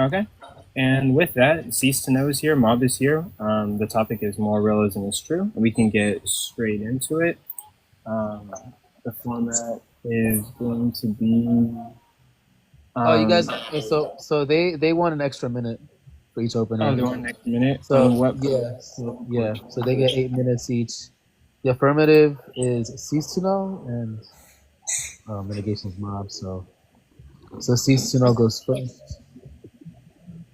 Okay. And with that, Cease to Know is here, Mob is here. The topic is More Realism is True. We can get straight into it. The format is going to be. Oh, you guys. Um, So they want an extra minute for each oh, opener. the one next minute. So What? so they get 8 minutes each. The affirmative is cease to know, and mitigation is mob. So cease to know goes first.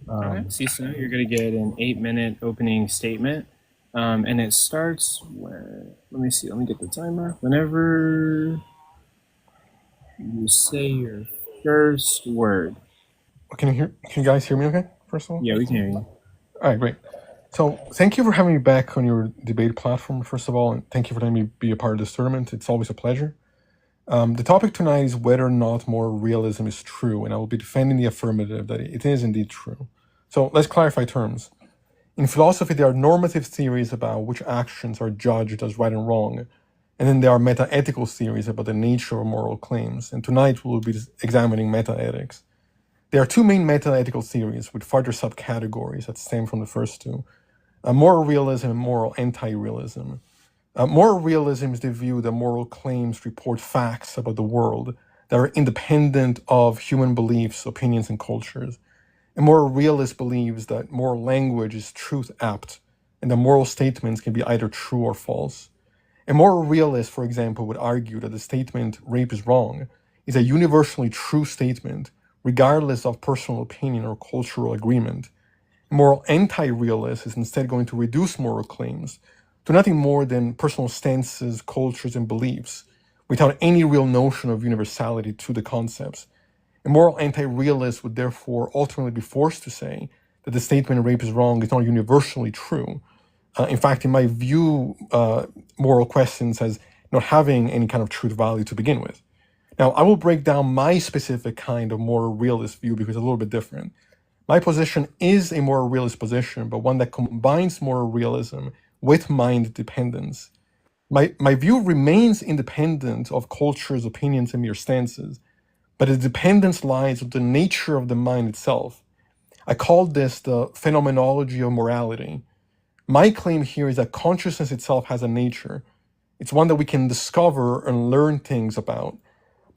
Okay. Um, Cease to Know, you're going to get an 8-minute opening statement. And it starts when. Let me see. Let me get the timer. Whenever you say your first word. Can you guys hear me okay, first of all? Yeah, we can hear you. All right, great. So thank you for having me back on your debate platform, first of all, and thank you for letting me be a part of this tournament. It's always a pleasure. The topic tonight is whether or not more realism is true, and I will be defending the affirmative that it is indeed true. So let's clarify terms. In philosophy, there are normative theories about which actions are judged as right and wrong, and then there are meta-ethical theories about the nature of moral claims, and tonight we will be examining meta-ethics. There are two main meta-ethical theories with further subcategories that stem from the first two, moral realism and moral anti-realism. Moral realism is the view that moral claims report facts about the world that are independent of human beliefs, opinions, and cultures. And moral realist believes that moral language is truth-apt, and that moral statements can be either true or false. A moral realist, for example, would argue that the statement "rape is wrong" is a universally true statement, regardless of personal opinion or cultural agreement. A moral anti-realist is instead going to reduce moral claims to nothing more than personal stances, cultures, and beliefs, without any real notion of universality to the concepts. A moral anti-realist would therefore ultimately be forced to say that the statement "rape is wrong" is not universally true. In fact, in my view, moral questions as not having any kind of truth value to begin with. Now, I will break down my specific kind of moral realist view because it's a little bit different. My position is a moral realist position, but one that combines moral realism with mind dependence. My view remains independent of cultures, opinions, and mere stances, but the dependence lies with the nature of the mind itself. I call this the phenomenology of morality. My claim here is that consciousness itself has a nature. It's one that we can discover and learn things about.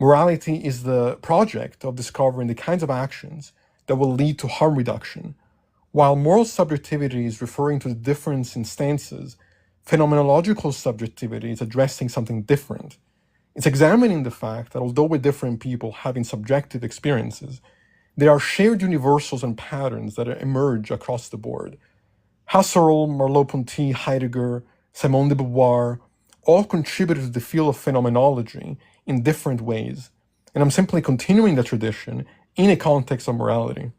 Morality is the project of discovering the kinds of actions that will lead to harm reduction. While moral subjectivity is referring to the difference in stances, phenomenological subjectivity is addressing something different. It's examining the fact that although we're different people having subjective experiences, there are shared universals and patterns that emerge across the board. Husserl, Merleau-Ponty, Heidegger, Simone de Beauvoir all contributed to the field of phenomenology in different ways, and I'm simply continuing the tradition in a context of morality.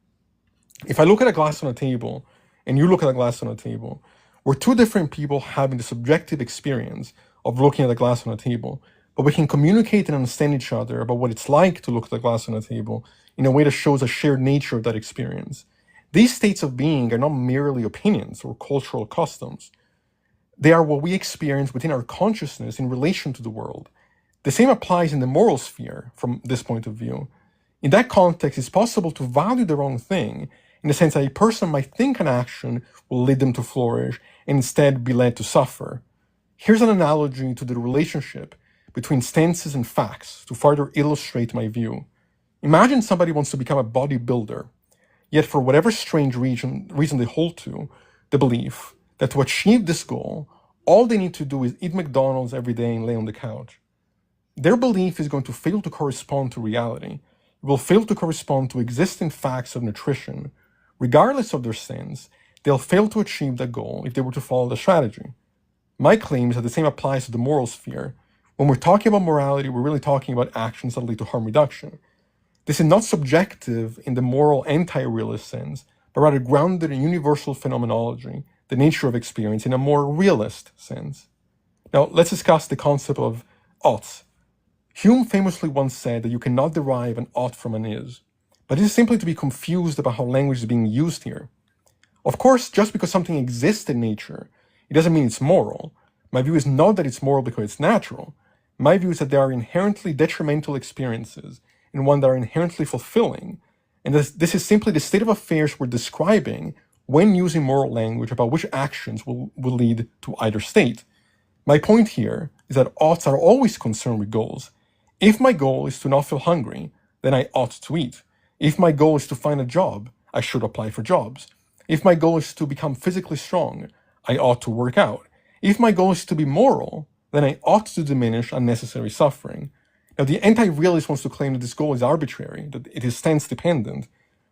If I look at a glass on a table, and you look at a glass on a table, we're two different people having the subjective experience of looking at a glass on a table, but we can communicate and understand each other about what it's like to look at a glass on a table in a way that shows a shared nature of that experience. These states of being are not merely opinions or cultural customs. They are what we experience within our consciousness in relation to the world. The same applies in the moral sphere from this point of view. In that context, it's possible to value the wrong thing in the sense that a person might think an action will lead them to flourish and instead be led to suffer. Here's an analogy to the relationship between stances and facts to further illustrate my view. Imagine somebody wants to become a bodybuilder, yet for whatever strange reason they hold to, the belief that to achieve this goal, all they need to do is eat McDonald's every day and lay on the couch. Their belief is going to fail to correspond to reality. It will fail to correspond to existing facts of nutrition. Regardless of their stance, they'll fail to achieve that goal if they were to follow the strategy. My claim is that the same applies to the moral sphere. When we're talking about morality, we're really talking about actions that lead to harm reduction. This is not subjective in the moral anti-realist sense, but rather grounded in universal phenomenology, the nature of experience, in a more realist sense. Now, let's discuss the concept of oughts. Hume famously once said that you cannot derive an ought from an is, but this is simply to be confused about how language is being used here. Of course, just because something exists in nature, it doesn't mean it's moral. My view is not that it's moral because it's natural. My view is that there are inherently detrimental experiences and one that are inherently fulfilling, And this is simply the state of affairs we're describing when using moral language about which actions will lead to either state. My point here is that oughts are always concerned with goals. If my goal is to not feel hungry, then I ought to eat. If my goal is to find a job, I should apply for jobs. If my goal is to become physically strong, I ought to work out. If my goal is to be moral, then I ought to diminish unnecessary suffering. Now, the anti-realist wants to claim that this goal is arbitrary, that it is stance-dependent.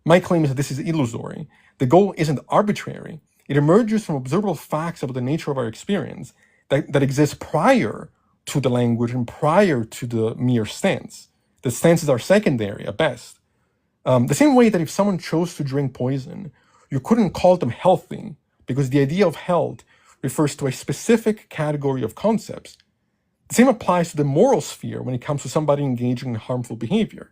My claim is that this is illusory. The goal isn't arbitrary. It emerges from observable facts about the nature of our experience that exists prior to the language and prior to the mere stance. The stances are secondary at best. The same way that if someone chose to drink poison, you couldn't call them healthy because the idea of health refers to a specific category of concepts. The same applies to the moral sphere when it comes to somebody engaging in harmful behavior.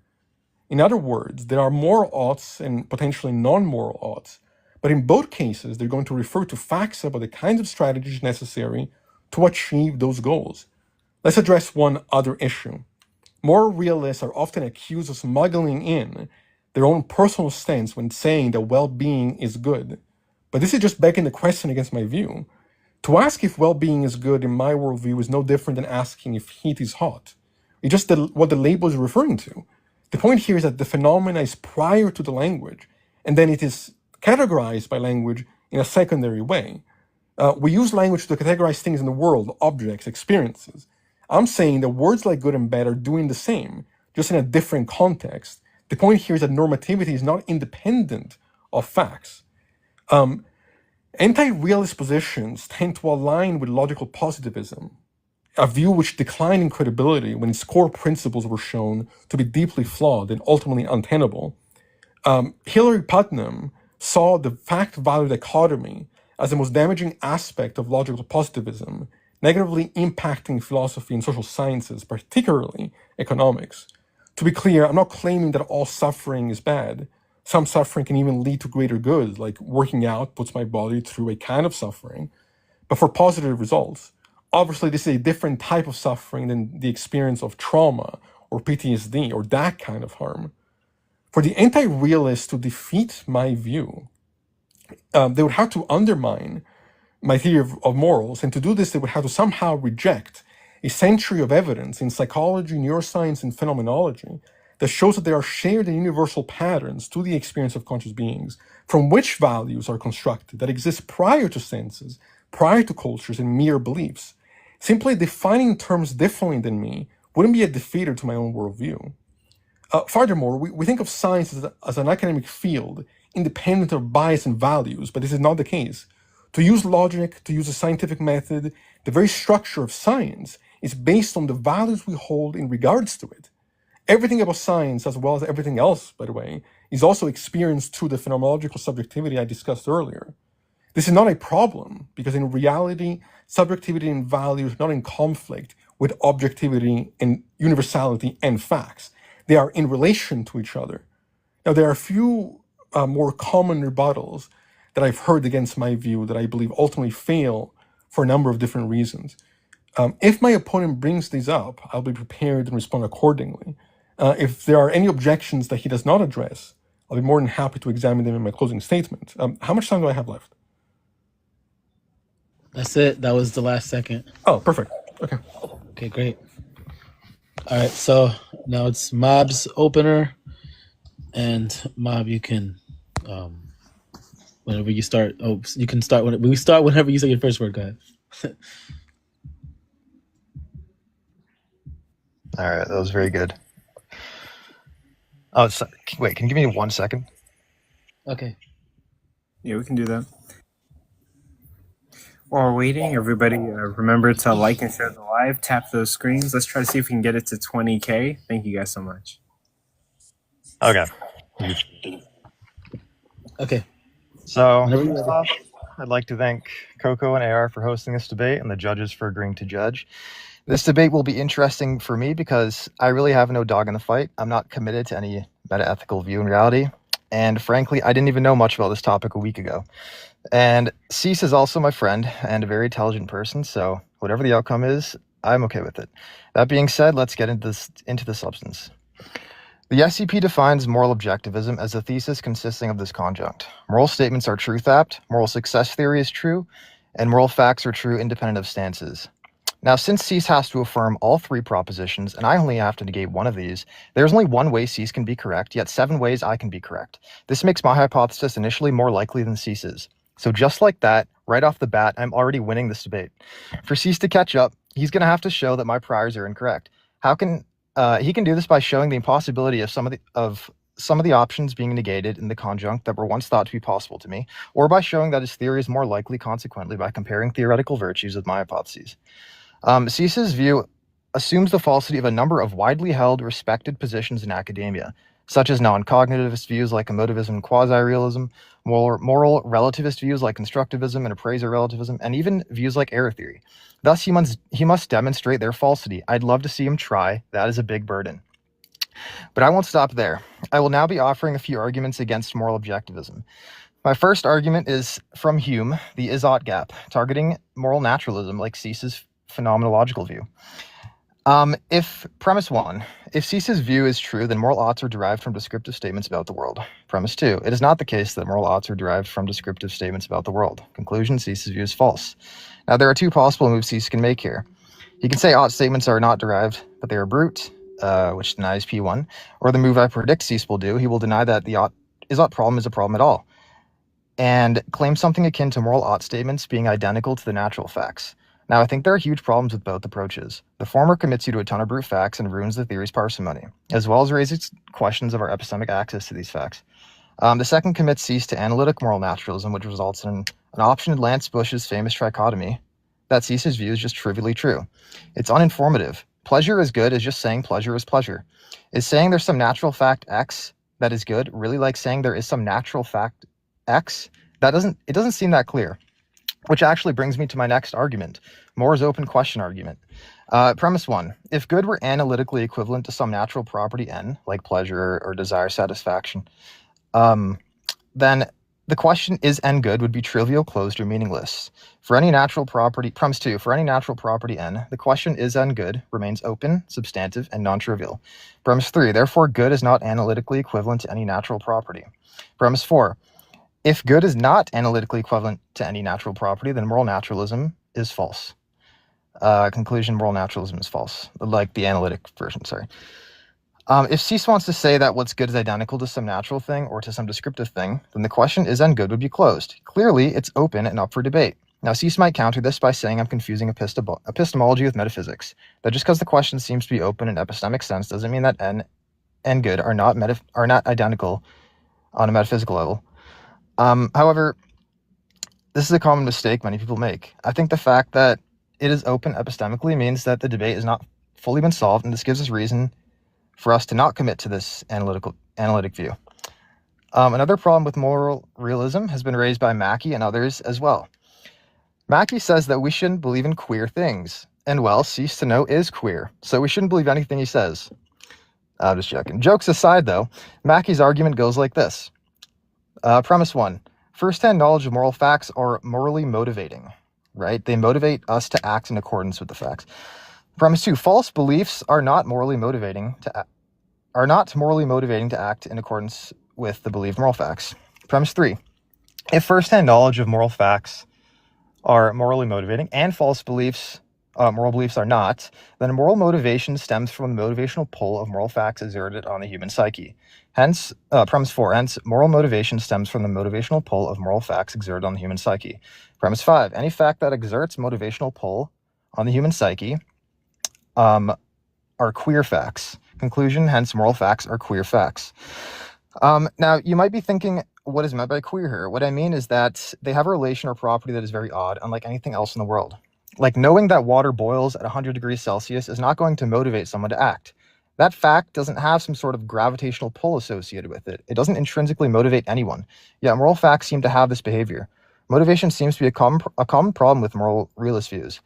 In other words, there are moral oughts and potentially non-moral oughts, but in both cases, they're going to refer to facts about the kinds of strategies necessary to achieve those goals. Let's address one other issue. Moral realists are often accused of smuggling in their own personal stance when saying that well-being is good. But this is just begging the question against my view. To ask if well-being is good in my worldview is no different than asking if heat is hot. It's just what the label is referring to. The point here is that the phenomena is prior to the language, and then it is categorized by language in a secondary way. We use language to categorize things in the world, objects, experiences. I'm saying that words like good and bad are doing the same, just in a different context. The point here is that normativity is not independent of facts. Anti-realist positions tend to align with logical positivism, a view which declined in credibility when its core principles were shown to be deeply flawed and ultimately untenable. Hilary Putnam saw the fact-value dichotomy as the most damaging aspect of logical positivism, negatively impacting philosophy and social sciences, particularly economics. To be clear, I'm not claiming that all suffering is bad. Some suffering can even lead to greater good, like working out puts my body through a kind of suffering, but for positive results. Obviously, this is a different type of suffering than the experience of trauma or PTSD or that kind of harm. For the anti-realists to defeat my view, they would have to undermine my theory of morals, and to do this, they would have to somehow reject a century of evidence in psychology, neuroscience, and phenomenology that shows that there are shared and universal patterns to the experience of conscious beings from which values are constructed that exist prior to senses, prior to cultures, and mere beliefs. Simply defining terms differently than me wouldn't be a defeater to my own worldview. Furthermore, we think of science as an academic field independent of bias and values, but this is not the case. To use logic, to use a scientific method, the very structure of science is based on the values we hold in regards to it. Everything about science, as well as everything else, by the way, is also experienced through the phenomenological subjectivity I discussed earlier. This is not a problem, because in reality, subjectivity and values are not in conflict with objectivity and universality and facts. They are in relation to each other. Now, there are a few more common rebuttals that I've heard against my view that I believe ultimately fail for a number of different reasons. If my opponent brings these up, I'll be prepared and respond accordingly. If there are any objections that he does not address, I'll be more than happy to examine them in my closing statement. How much time do I have left? That's it. That was the last second. Oh, perfect. Okay. Okay, great. All right, so now it's Mob's opener, and Mob, you can, whenever you start. Oh, you can start when we start. Whenever you say your first word, go ahead. All right, that was very good. Oh, wait, can you give me 1 second? Okay. Yeah, we can do that. While we're waiting, everybody remember to like and share the live. Tap those screens. Let's try to see if we can get it to 20K. Thank you guys so much. Okay. Okay. So, first off, I'd like to thank Coco and AR for hosting this debate and the judges for agreeing to judge. This debate will be interesting for me because I really have no dog in the fight. I'm not committed to any meta-ethical view in reality. And frankly, I didn't even know much about this topic a week ago. And Cease is also my friend and a very intelligent person, so whatever the outcome is, I'm okay with it. That being said, let's get into the substance. The SCP defines moral objectivism as a thesis consisting of this conjunct. Moral statements are truth-apt, moral success theory is true, and moral facts are true independent of stances. Now, since Cease has to affirm all three propositions, and I only have to negate one of these, there's only one way Cease can be correct, yet 7 ways I can be correct. This makes my hypothesis initially more likely than Cease's. So just like that, right off the bat, I'm already winning this debate. For Cease to catch up, he's going to have to show that my priors are incorrect. How can he can do this by showing the impossibility of some of the options being negated in the conjunct that were once thought to be possible to me, or by showing that his theory is more likely consequently by comparing theoretical virtues with my hypotheses. Cease's view assumes the falsity of a number of widely held, respected positions in academia, such as non-cognitivist views like emotivism and quasi-realism, moral relativist views like constructivism and appraiser relativism, and even views like error theory. Thus, he must demonstrate their falsity. I'd love to see him try. That is a big burden. But I won't stop there. I will now be offering a few arguments against moral objectivism. My first argument is from Hume, the is-ought gap, targeting moral naturalism like Cease's phenomenological view. Premise 1, if Cease's view is true, then moral oughts are derived from descriptive statements about the world. Premise 2, it is not the case that moral oughts are derived from descriptive statements about the world. Conclusion, Cease's view is false. Now, there are two possible moves Cease can make here. He can say ought statements are not derived, but they are brute, which denies P1, or the move I predict Cease will do, he will deny that the is-ought problem is a problem at all, and claim something akin to moral ought statements being identical to the natural facts. Now, I think there are huge problems with both approaches. The former commits you to a ton of brute facts and ruins the theory's parsimony, as well as raises questions of our epistemic access to these facts. The second commits Cease to analytic moral naturalism, which results in an option in Lance Bush's famous trichotomy that Cease's view is just trivially true. It's uninformative. Pleasure is good is just saying pleasure is pleasure. Is saying there's some natural fact X that is good really like saying there is some natural fact X? It doesn't seem that clear. Which actually brings me to my next argument, Moore's open question argument. Premise 1, if good were analytically equivalent to some natural property N, like pleasure or desire satisfaction, then the question is N good would be trivial, closed, or meaningless. For any natural property, premise 2, for any natural property N, the question is N good remains open, substantive, and non-trivial. Premise 3, therefore good is not analytically equivalent to any natural property. Premise 4, if good is not analytically equivalent to any natural property, then moral naturalism is false. Conclusion, moral naturalism is false, like the analytic version, sorry. If Cease wants to say that what's good is identical to some natural thing or to some descriptive thing, then the question is N good would be closed. Clearly, it's open and up for debate. Now, Cease might counter this by saying I'm confusing epistemology with metaphysics, that just because the question seems to be open in epistemic sense doesn't mean that N and good are not identical on a metaphysical level. However, this is a common mistake many people make. I think the fact that it is open epistemically means that the debate has not fully been solved, and this gives us reason for us to not commit to this analytic view. Another problem with moral realism has been raised by Mackey and others as well. Mackey says that we shouldn't believe in queer things, and well, Ceasetoknow is queer, so we shouldn't believe anything he says. I'm just joking. Jokes aside, though, Mackey's argument goes like this. Premise 1, first-hand knowledge of moral facts are morally motivating, right? They motivate us to act in accordance with the facts. Premise 2, false beliefs are not morally motivating to act in accordance with the believed moral facts. Premise 3, if first-hand knowledge of moral facts are morally motivating and false beliefs, moral beliefs are not, then moral motivation stems from the motivational pull of moral facts exerted on the human psyche. Hence, premise 4, hence, moral motivation stems from the motivational pull of moral facts exerted on the human psyche. Premise 5, any fact that exerts motivational pull on the human psyche are queer facts. Conclusion, hence, moral facts are queer facts. Now, you might be thinking, what is meant by queer here? What I mean is that they have a relation or property that is very odd, unlike anything else in the world. Like knowing that water boils at 100 degrees Celsius is not going to motivate someone to act. That fact doesn't have some sort of gravitational pull associated with it. It doesn't intrinsically motivate anyone. Yet moral facts seem to have this behavior. Motivation seems to be a common problem with moral realist views.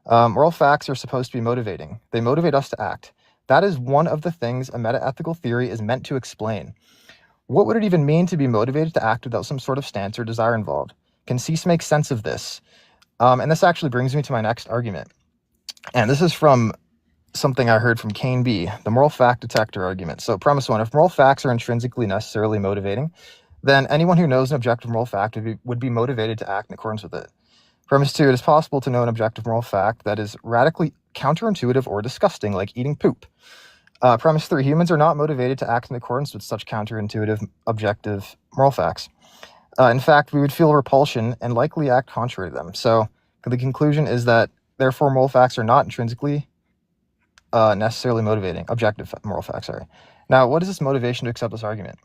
Moral facts are supposed to be motivating. They motivate us to act. That is one of the things a meta-ethical theory is meant to explain. What would it even mean to be motivated to act without some sort of stance or desire involved? Can Cease make sense of this? And this actually brings me to my next argument. And this is from something I heard from Kane B, the moral fact detector argument. So premise 1, if moral facts are intrinsically necessarily motivating, then anyone who knows an objective moral fact would be motivated to act in accordance with it. Premise 2, it is possible to know an objective moral fact that is radically counterintuitive or disgusting, like eating poop. Premise 3, humans are not motivated to act in accordance with such counterintuitive objective moral facts. In fact, we would feel repulsion and likely act contrary to them. So the conclusion is that, therefore, moral facts are not intrinsically necessarily motivating. Objective moral facts, sorry. Now, what is this motivation to accept this argument?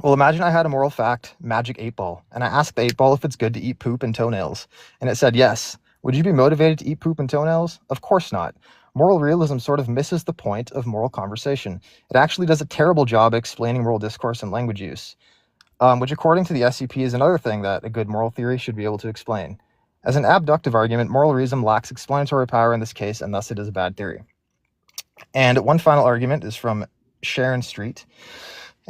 Well, imagine I had a moral fact, magic 8-ball, and I asked the 8-ball if it's good to eat poop and toenails, and it said yes. Would you be motivated to eat poop and toenails? Of course not. Moral realism sort of misses the point of moral conversation. It actually does a terrible job explaining moral discourse and language use, which according to the SCP is another thing that a good moral theory should be able to explain. As an abductive argument, moral realism lacks explanatory power in this case, and thus it is a bad theory. And one final argument is from Sharon Street.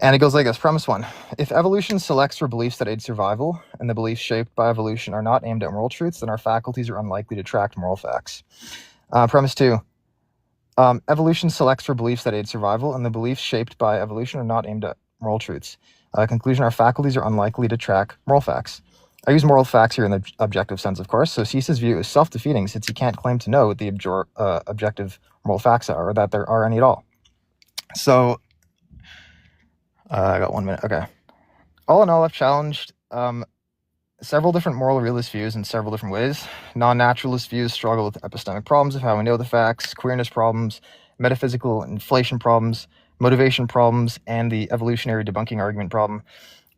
And it goes like this. Premise 1. If evolution selects for beliefs that aid survival, and the beliefs shaped by evolution are not aimed at moral truths, then our faculties are unlikely to track moral facts. Premise 2. Evolution selects for beliefs that aid survival, and the beliefs shaped by evolution are not aimed at moral truths. Conclusion, our faculties are unlikely to track moral facts. I use moral facts here in the objective sense, of course, so Cease's view is self-defeating since he can't claim to know what the objective moral facts are, or that there are any at all. So, I got 1 minute. Okay. All in all, I've challenged several different moral realist views in several different ways. Non-naturalist views struggle with epistemic problems of how we know the facts, queerness problems, metaphysical inflation problems, motivation problems, and the evolutionary debunking argument problem,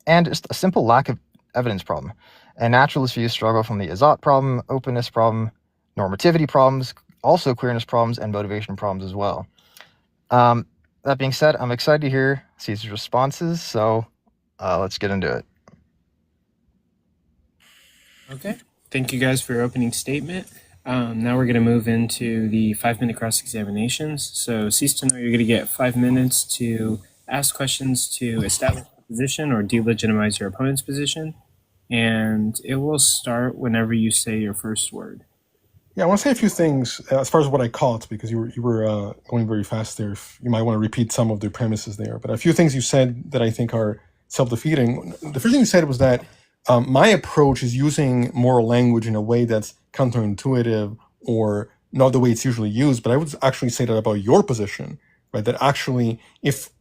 and just a simple lack of evidence problem. And naturalist views struggle from the Azoth problem, openness problem, normativity problems, also queerness problems, and motivation problems as well. That being said, I'm excited to hear Cease's responses, so let's get into it. Okay. Thank you guys for your opening statement. Now we're going to move into the 5-minute cross-examinations. So Ceasetoknow, you're going to get 5 minutes to ask questions to establish a position or delegitimize your opponent's position. And it will start whenever you say your first word. Yeah, I want to say a few things as far as what I caught, because you were going very fast there. You might want to repeat some of the premises there. But a few things you said that I think are self-defeating. The first thing you said was that my approach is using moral language in a way that's counterintuitive or not the way it's usually used. But I would actually say that about your position, right? That actually, if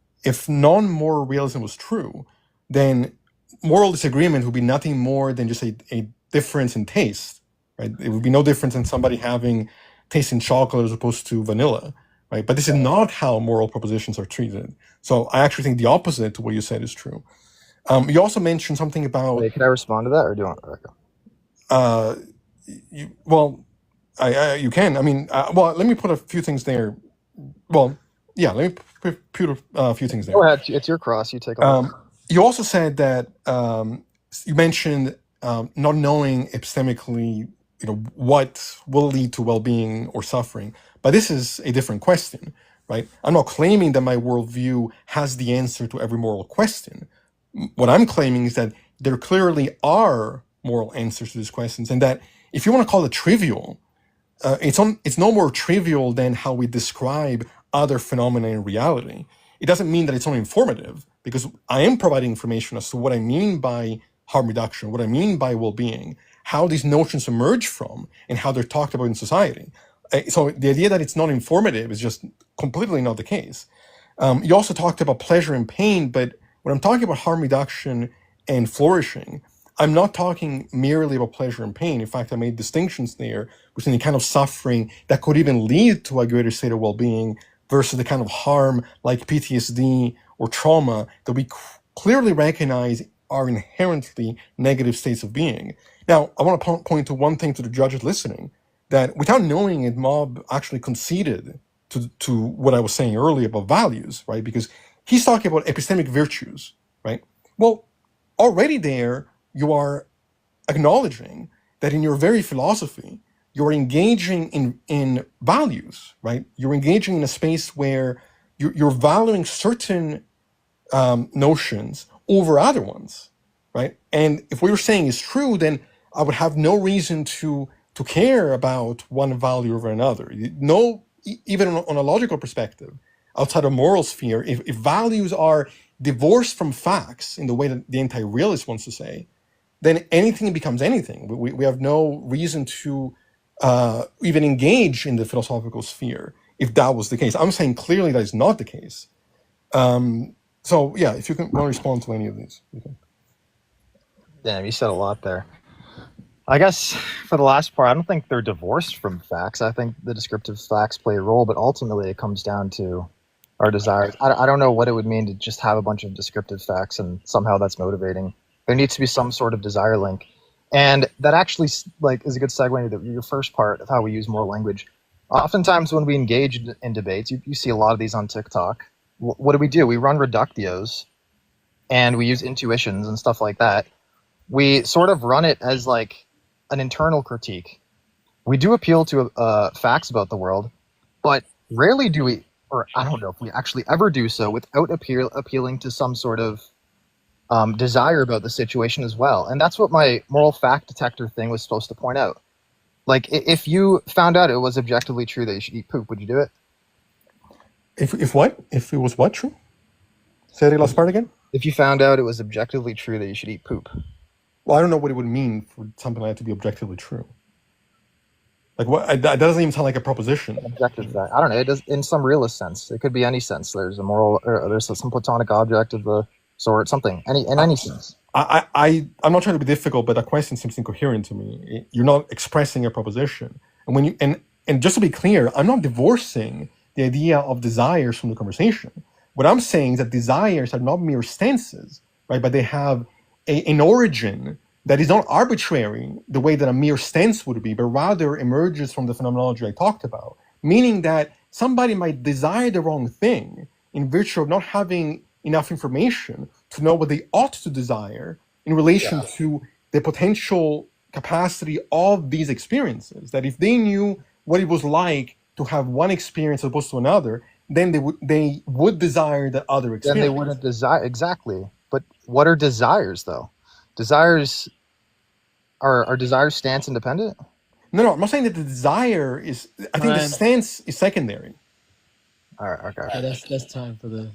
non-moral realism was true, then moral disagreement would be nothing more than just a difference in taste. Right? It would be no different than somebody having taste in chocolate as opposed to vanilla, right? But this is not how moral propositions are treated. So I actually think the opposite to what you said is true. You also mentioned something about... Wait, can I respond to that, or do you want Rebecca? You can. I mean, well, let me put a few things there. Well, yeah, let me put a few things there. Go ahead. It's your cross. You take a You also said that you mentioned not knowing epistemically what will lead to well-being or suffering. But this is a different question, right? I'm not claiming that my worldview has the answer to every moral question. What I'm claiming is that there clearly are moral answers to these questions, and that if you want to call it trivial, it's no more trivial than how we describe other phenomena in reality. It doesn't mean that it's only informative, because I am providing information as to what I mean by harm reduction, what I mean by well-being, how these notions emerge from, and how they're talked about in society. So the idea that it's not informative is just completely not the case. You also talked about pleasure and pain, but when I'm talking about harm reduction and flourishing, I'm not talking merely about pleasure and pain. In fact, I made distinctions there between the kind of suffering that could even lead to a greater state of well-being versus the kind of harm like PTSD or trauma that we clearly recognize are inherently negative states of being. Now, I want to point to one thing to the judges listening, that without knowing it, Mob actually conceded to what I was saying earlier about values, right? Because he's talking about epistemic virtues, right? Well, already there, you are acknowledging that in your very philosophy, you're engaging in values, right? You're engaging in a space where you're valuing certain notions over other ones, right? And if what you're saying is true, then I would have no reason to care about one value over another. No even on a logical perspective, outside of moral sphere, if values are divorced from facts in the way that the anti-realist wants to say, then anything becomes anything. We have no reason to even engage in the philosophical sphere if that was the case. I'm saying clearly that is not the case. So yeah, if you can want to respond to any of these. Damn, you said a lot there. I guess for the last part, I don't think they're divorced from facts. I think the descriptive facts play a role, but ultimately it comes down to our desires. I don't know what it would mean to just have a bunch of descriptive facts and somehow that's motivating. There needs to be some sort of desire link. And that actually is a good segue into your first part of how we use moral language. Oftentimes when we engage in debates, you see a lot of these on TikTok. What do? We run reductios and we use intuitions and stuff like that. We sort of run it as like an internal critique. We do appeal to facts about the world, but rarely do we, or I don't know if we actually ever do so without appealing to some sort of desire about the situation as well. And that's what my moral fact detector thing was supposed to point out. Like, if you found out it was objectively true that you should eat poop, would you do it? If what? If it was what true? Say the last part again? If you found out it was objectively true that you should eat poop. Well, I don't know what it would mean for something like that to be objectively true. Like, what? That doesn't even sound like a proposition. Objective fact. I don't know. It does in some realist sense. It could be any sense. There's a moral, or there's some platonic object of the sort, something. Any sense. I'm not trying to be difficult, but that question seems incoherent to me. You're not expressing a proposition, and when you and just to be clear, I'm not divorcing the idea of desires from the conversation. What I'm saying is that desires are not mere stances, right? But they have an origin that is not arbitrary the way that a mere stance would be, but rather emerges from the phenomenology I talked about. Meaning that somebody might desire the wrong thing in virtue of not having enough information to know what they ought to desire in relation to the potential capacity of these experiences. That if they knew what it was like to have one experience as opposed to another, then they would desire the other experience. Then they wouldn't desire, exactly. But what are desires, though? Desires are desires stance independent? No, I'm not saying that the desire is. I think the stance is secondary. All right, okay. Yeah, that's time for the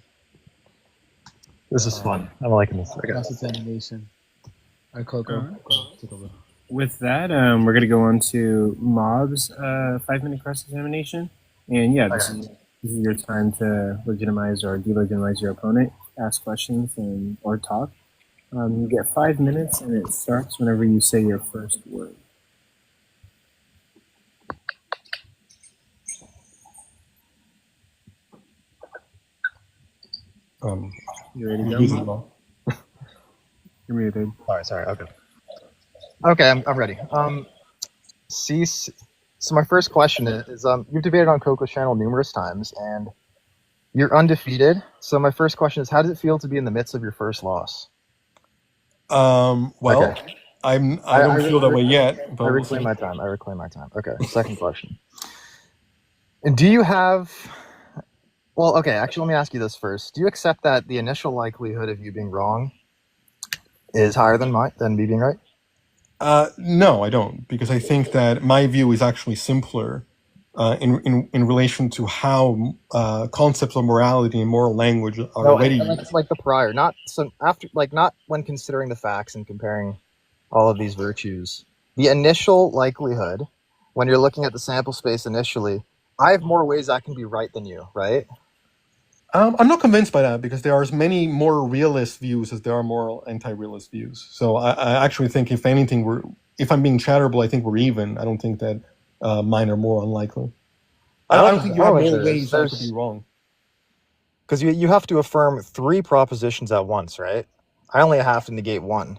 This is fun. I'm liking this. Okay. cross-examination. All right, Coco, take over. With that, we're going to go on to Mob's 5-minute cross-examination. And yeah, this is your time to legitimize or delegitimize your opponent, ask questions or talk. You get 5 minutes, and it starts whenever you say your first word. You ready to go? You're muted. Sorry. Okay, I'm ready. So my first question is you've debated on Coco's channel numerous times, and you're undefeated. So my first question is, how does it feel to be in the midst of your first loss? Well, Okay. I don't feel that way yet. But I reclaim my time. Okay, second question. And do you have... Well, okay, actually, let me ask you this first. Do you accept that the initial likelihood of you being wrong is higher than me being right? No, I don't, because I think that my view is actually simpler in relation to how concepts of morality and moral language are already used. Like the prior, not when considering the facts and comparing all of these virtues. The initial likelihood, when you're looking at the sample space initially, I have more ways I can be right than you, right? I'm not convinced by that, because there are as many more realist views as there are more anti-realist views. So I actually think, if anything, if I'm being charitable, I think we're even. I don't think that mine are more unlikely. I don't think you have more ways that could be wrong. Because you have to affirm 3 propositions at once, right? I only have to negate one.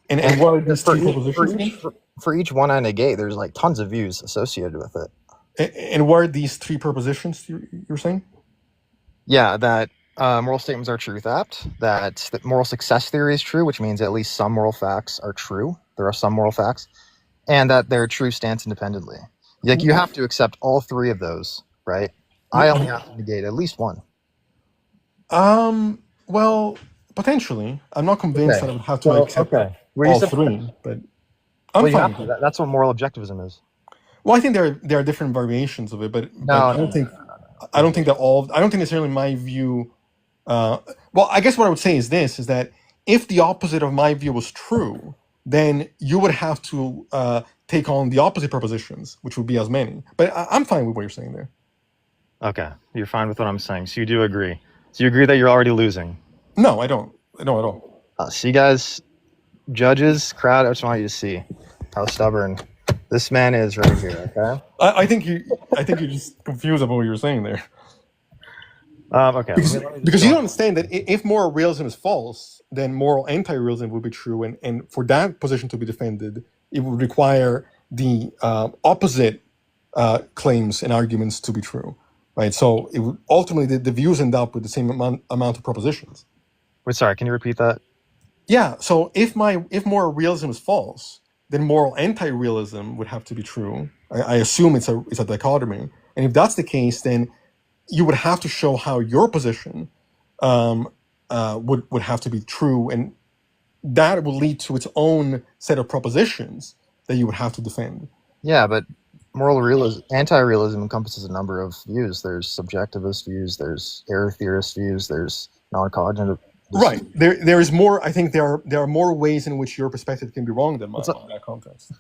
And what are these 3 propositions? For each one I negate, there's like tons of views associated with it. And what are these 3 propositions you're saying? Yeah, that moral statements are truth-apt, that moral success theory is true, which means at least some moral facts are true. There are some moral facts. And that they're true stance independently. Like, you have to accept all 3 of those, right? I only have to negate at least one. Well, potentially. I'm not convinced that I would have to accept all 3, but I'm fine. That's what moral objectivism is. Well, I think there are different variations of it, but No, I don't think necessarily my view. Well, I guess what I would say is this: is that if the opposite of my view was true, then you would have to take on the opposite propositions, which would be as many. But I'm fine with what you're saying there. Okay, you're fine with what I'm saying, so you do agree. So you agree that you're already losing. No, I don't. No, at all. See, guys, judges, crowd, I just want you to see how stubborn this man is right here. Okay. I think you're just confused about what you're saying there. Okay. Because you don't understand that if moral realism is false, then moral anti-realism would be true, and for that position to be defended, it would require the opposite claims and arguments to be true, right? So it would, ultimately, the views end up with the same amount of propositions. Wait, sorry, can you repeat that? Yeah. So if moral realism is false, then moral anti-realism would have to be true. I assume it's a dichotomy, and if that's the case, then you would have to show how your position would have to be true, and that would lead to its own set of propositions that you would have to defend. Yeah, but moral realism, anti-realism encompasses a number of views. There's subjectivist views, there's error theorist views, there's non-cognitive. Right. There is more. I think there are more ways in which your perspective can be wrong than mine in that context.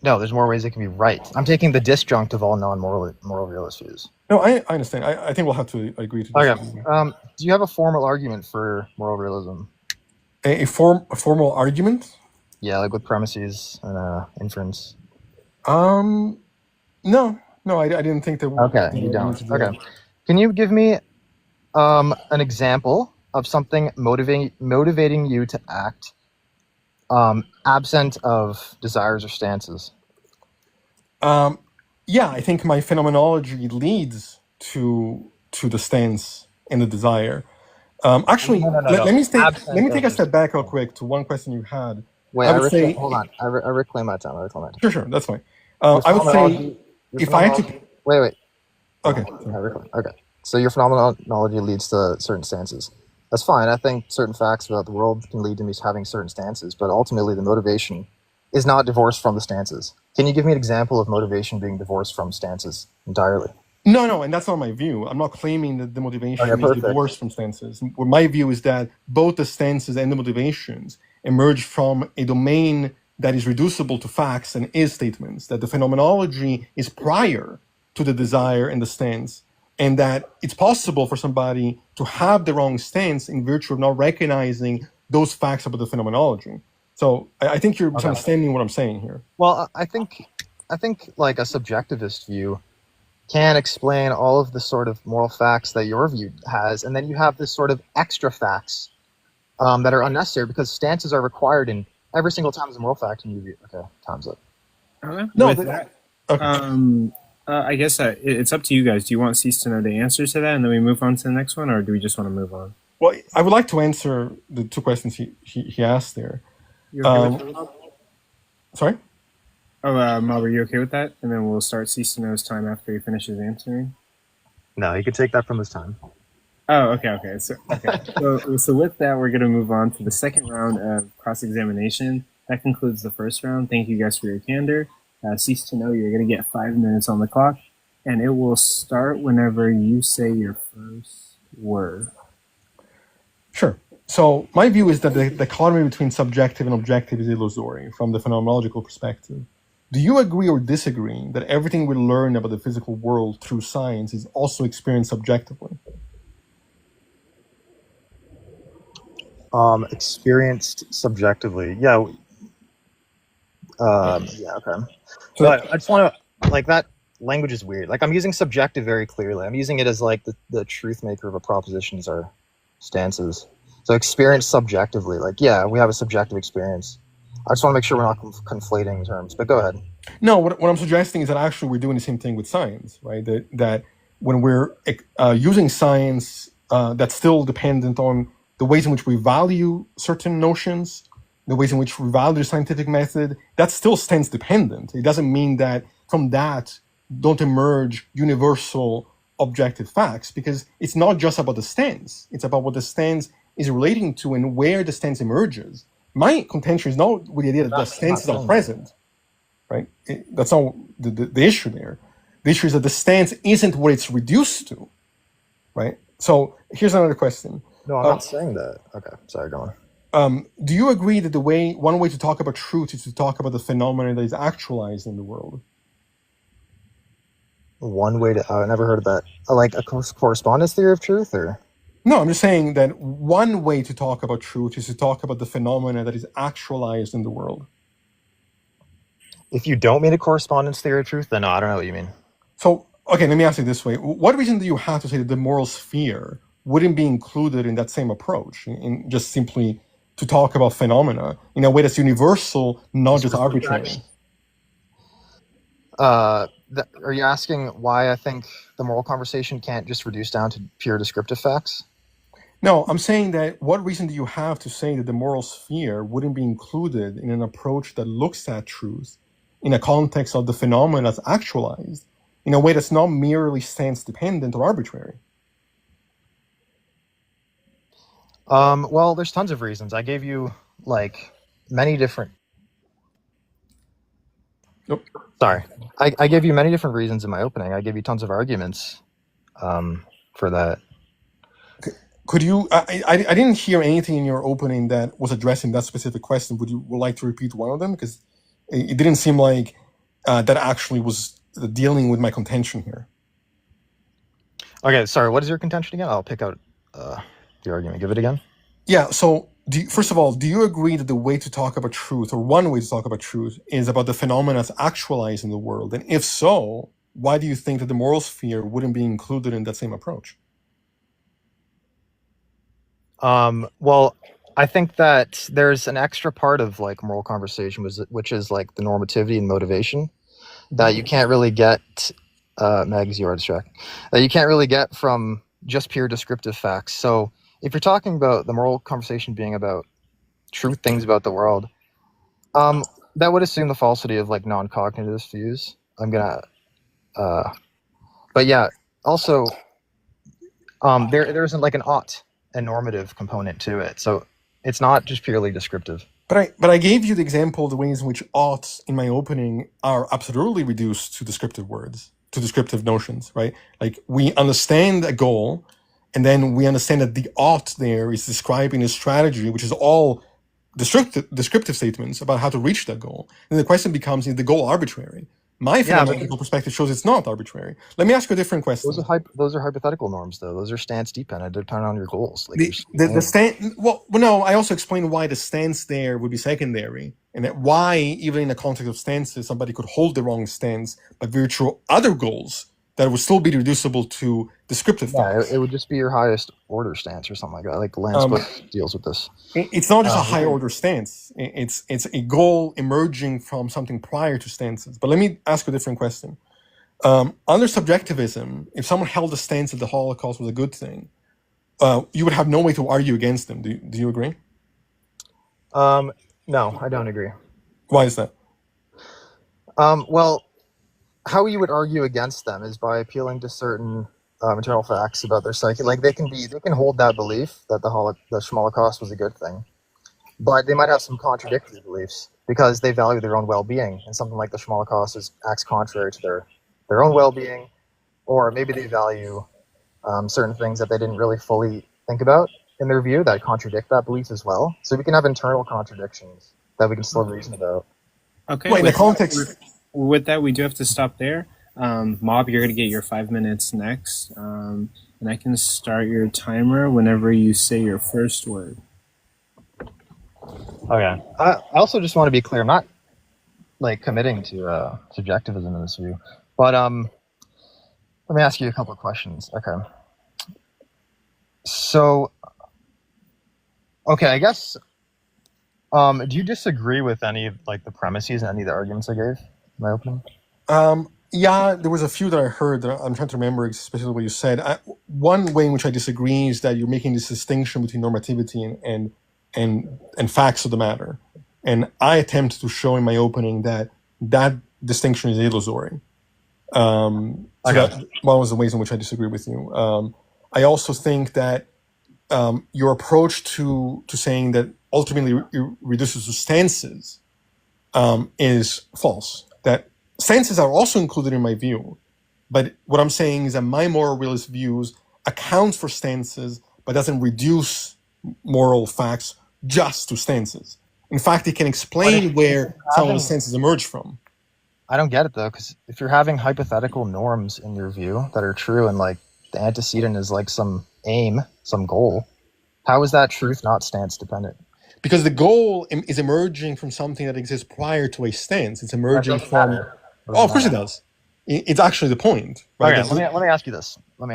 No, there's more ways it can be right. I'm taking the disjunct of all moral realist views. No, I understand. I think we'll have to agree to disagree. Okay. Do you have a formal argument for moral realism? A formal argument? Yeah, like with premises and inference. No, I didn't think that. Okay, you don't. Okay. Can you give me an example of something motivating you to act absent of desires or stances? Yeah, I think my phenomenology leads to the stance and the desire. Actually, let me take a step back real quick to one question you had. Wait, hold on. I reclaim my time. Sure, that's fine. I would say if I had to. Wait. Okay. Okay. So your phenomenology leads to certain stances. That's fine. I think certain facts about the world can lead to me having certain stances, but ultimately the motivation is not divorced from the stances. Can you give me an example of motivation being divorced from stances entirely? No, and that's not my view. I'm not claiming that the motivation is divorced from stances. My view is that both the stances and the motivations emerge from a domain that is reducible to facts and is statements, that the phenomenology is prior to the desire and the stance, and that it's possible for somebody to have the wrong stance in virtue of not recognizing those facts about the phenomenology. So I think you're understanding what I'm saying here. Well, I think like a subjectivist view can explain all of the sort of moral facts that your view has, and then you have this sort of extra facts that are unnecessary because stances are required in every single time as a moral fact in your view. Okay, time's up. I guess it's up to you guys. Do you want Ceasetoknow the answer to that, and then we move on to the next one, or do we just want to move on? Well, I would like to answer the two questions he asked there. Sorry? Mob, are you okay with that? And then we'll start Ceasetoknow's time after he finishes answering. No, you can take that from his time. Oh, okay. So with that, we're going to move on to the second round of cross-examination. That concludes the first round. Thank you guys for your candor. Ceasetoknow, you're going to get 5 minutes on the clock, and it will start whenever you say your first word. Sure. So my view is that the dichotomy between subjective and objective is illusory from the phenomenological perspective. Do you agree or disagree that everything we learn about the physical world through science is also experienced subjectively? Experienced subjectively. Yeah. Yeah, okay. So I just want to, like, that language is weird. Like, I'm using subjective very clearly. I'm using it as, like, the truth maker of a propositions or stances. So experience subjectively. Like, yeah, we have a subjective experience. I just want to make sure we're not conflating terms, but go ahead. No, what I'm suggesting is that actually we're doing the same thing with science, right? That when we're using science, that's still dependent on the ways in which we value certain notions, the ways in which we value the scientific method, that still stands dependent. It doesn't mean that from that don't emerge universal objective facts, because it's not just about the stance. It's about what the stance is relating to and where the stance emerges. My contention is not with the idea that the stances are present. right? That's not the issue there. The issue is that the stance isn't what it's reduced to, right? So here's another question. No, I'm not saying that. Okay, sorry, go on. Do you agree that one way to talk about truth is to talk about the phenomenon that is actualized in the world? One way to, I never heard of that. Like a correspondence theory of truth, or? No, I'm just saying that one way to talk about truth is to talk about the phenomena that is actualized in the world. If you don't mean a correspondence theory of truth, then no, I don't know what you mean. So, okay, let me ask it this way. What reason do you have to say that the moral sphere wouldn't be included in that same approach, in just simply to talk about phenomena in a way that's universal, not just arbitrary? Are you asking why I think the moral conversation can't just reduce down to pure descriptive facts? No, I'm saying that what reason do you have to say that the moral sphere wouldn't be included in an approach that looks at truth in a context of the phenomena that's actualized in a way that's not merely stance-dependent or arbitrary? Well, there's tons of reasons. I gave you like many different. Nope. Sorry, I gave you many different reasons in my opening. I gave you tons of arguments for that. Could you? I didn't hear anything in your opening that was addressing that specific question. Would like to repeat one of them, because it didn't seem like that actually was dealing with my contention here. Okay, sorry. What is your contention again? I'll pick out the argument. Give it again. Yeah. So, first of all, do you agree that the way to talk about truth, or one way to talk about truth, is about the phenomena that's actualized in the world? And if so, why do you think that the moral sphere wouldn't be included in that same approach? Well, I think that there's an extra part of like moral conversation, which is like the normativity and motivation that you can't really get. Megs, you are distracted. That you can't really get from just pure descriptive facts. So if you're talking about the moral conversation being about true things about the world, that would assume the falsity of like non-cognitive views. But yeah, also, there isn't like an ought and normative component to it, so it's not just purely descriptive. But I gave you the example of the ways in which oughts in my opening are absolutely reduced to descriptive words, to descriptive notions, right? Like we understand a goal, and then we understand that the ought there is describing a strategy, which is all descriptive statements about how to reach that goal. And the question becomes, is the goal arbitrary? My philosophical perspective shows it's not arbitrary. Let me ask you a different question. Those are hypothetical norms, though. Those are stance dependent. They depend on your goals. Like the stance. Well, no. I also explained why the stance there would be secondary, and that why, even in the context of stances, somebody could hold the wrong stance by virtue of other goals that would still be reducible to descriptive facts. It would just be your highest order stance or something like that. Like Lance Book deals with this. It's not just a higher order stance. It's a goal emerging from something prior to stances. But let me ask you a different question. Under subjectivism, if someone held a stance that the Holocaust was a good thing, you would have no way to argue against them. Do you agree? No, I don't agree. Why is that? Well, how you would argue against them is by appealing to certain internal facts about their psyche. Like they can hold that belief that the Holocaust was a good thing, but they might have some contradictory beliefs because they value their own well-being, and something like the Holocaust acts contrary to their own well-being, or maybe they value certain things that they didn't really fully think about in their view that contradict that belief as well. So we can have internal contradictions that we can still reason about. Okay. Well, in the context. With that, we do have to stop there. Mob, you're going to get your 5 minutes next. And I can start your timer whenever you say your first word. Okay. I also just want to be clear. I'm not like committing to subjectivism in this view, but let me ask you a couple of questions. Okay. So, I guess, do you disagree with any of like the premises and any of the arguments I gave in my opening? Yeah, there was a few that I heard that I'm trying to remember especially what you said. One way in which I disagree is that you're making this distinction between normativity and facts of the matter. And I attempt to show in my opening that distinction is illusory. So that one was the ways in which I disagree with you. I also think that your approach to saying that ultimately it reduces to stances is false. that senses are also included in my view. But what I'm saying is that my moral realist views accounts for stances, but doesn't reduce moral facts just to stances. In fact, it can explain where some of the stances emerge from. I don't get it though, because if you're having hypothetical norms in your view that are true, and like the antecedent is like some aim, some goal, how is that truth not stance dependent? Because the goal is emerging from something that exists prior to a stance. It's emerging from... Oh, of course it does. It's actually the point, right? Okay, let me ask you this. Well,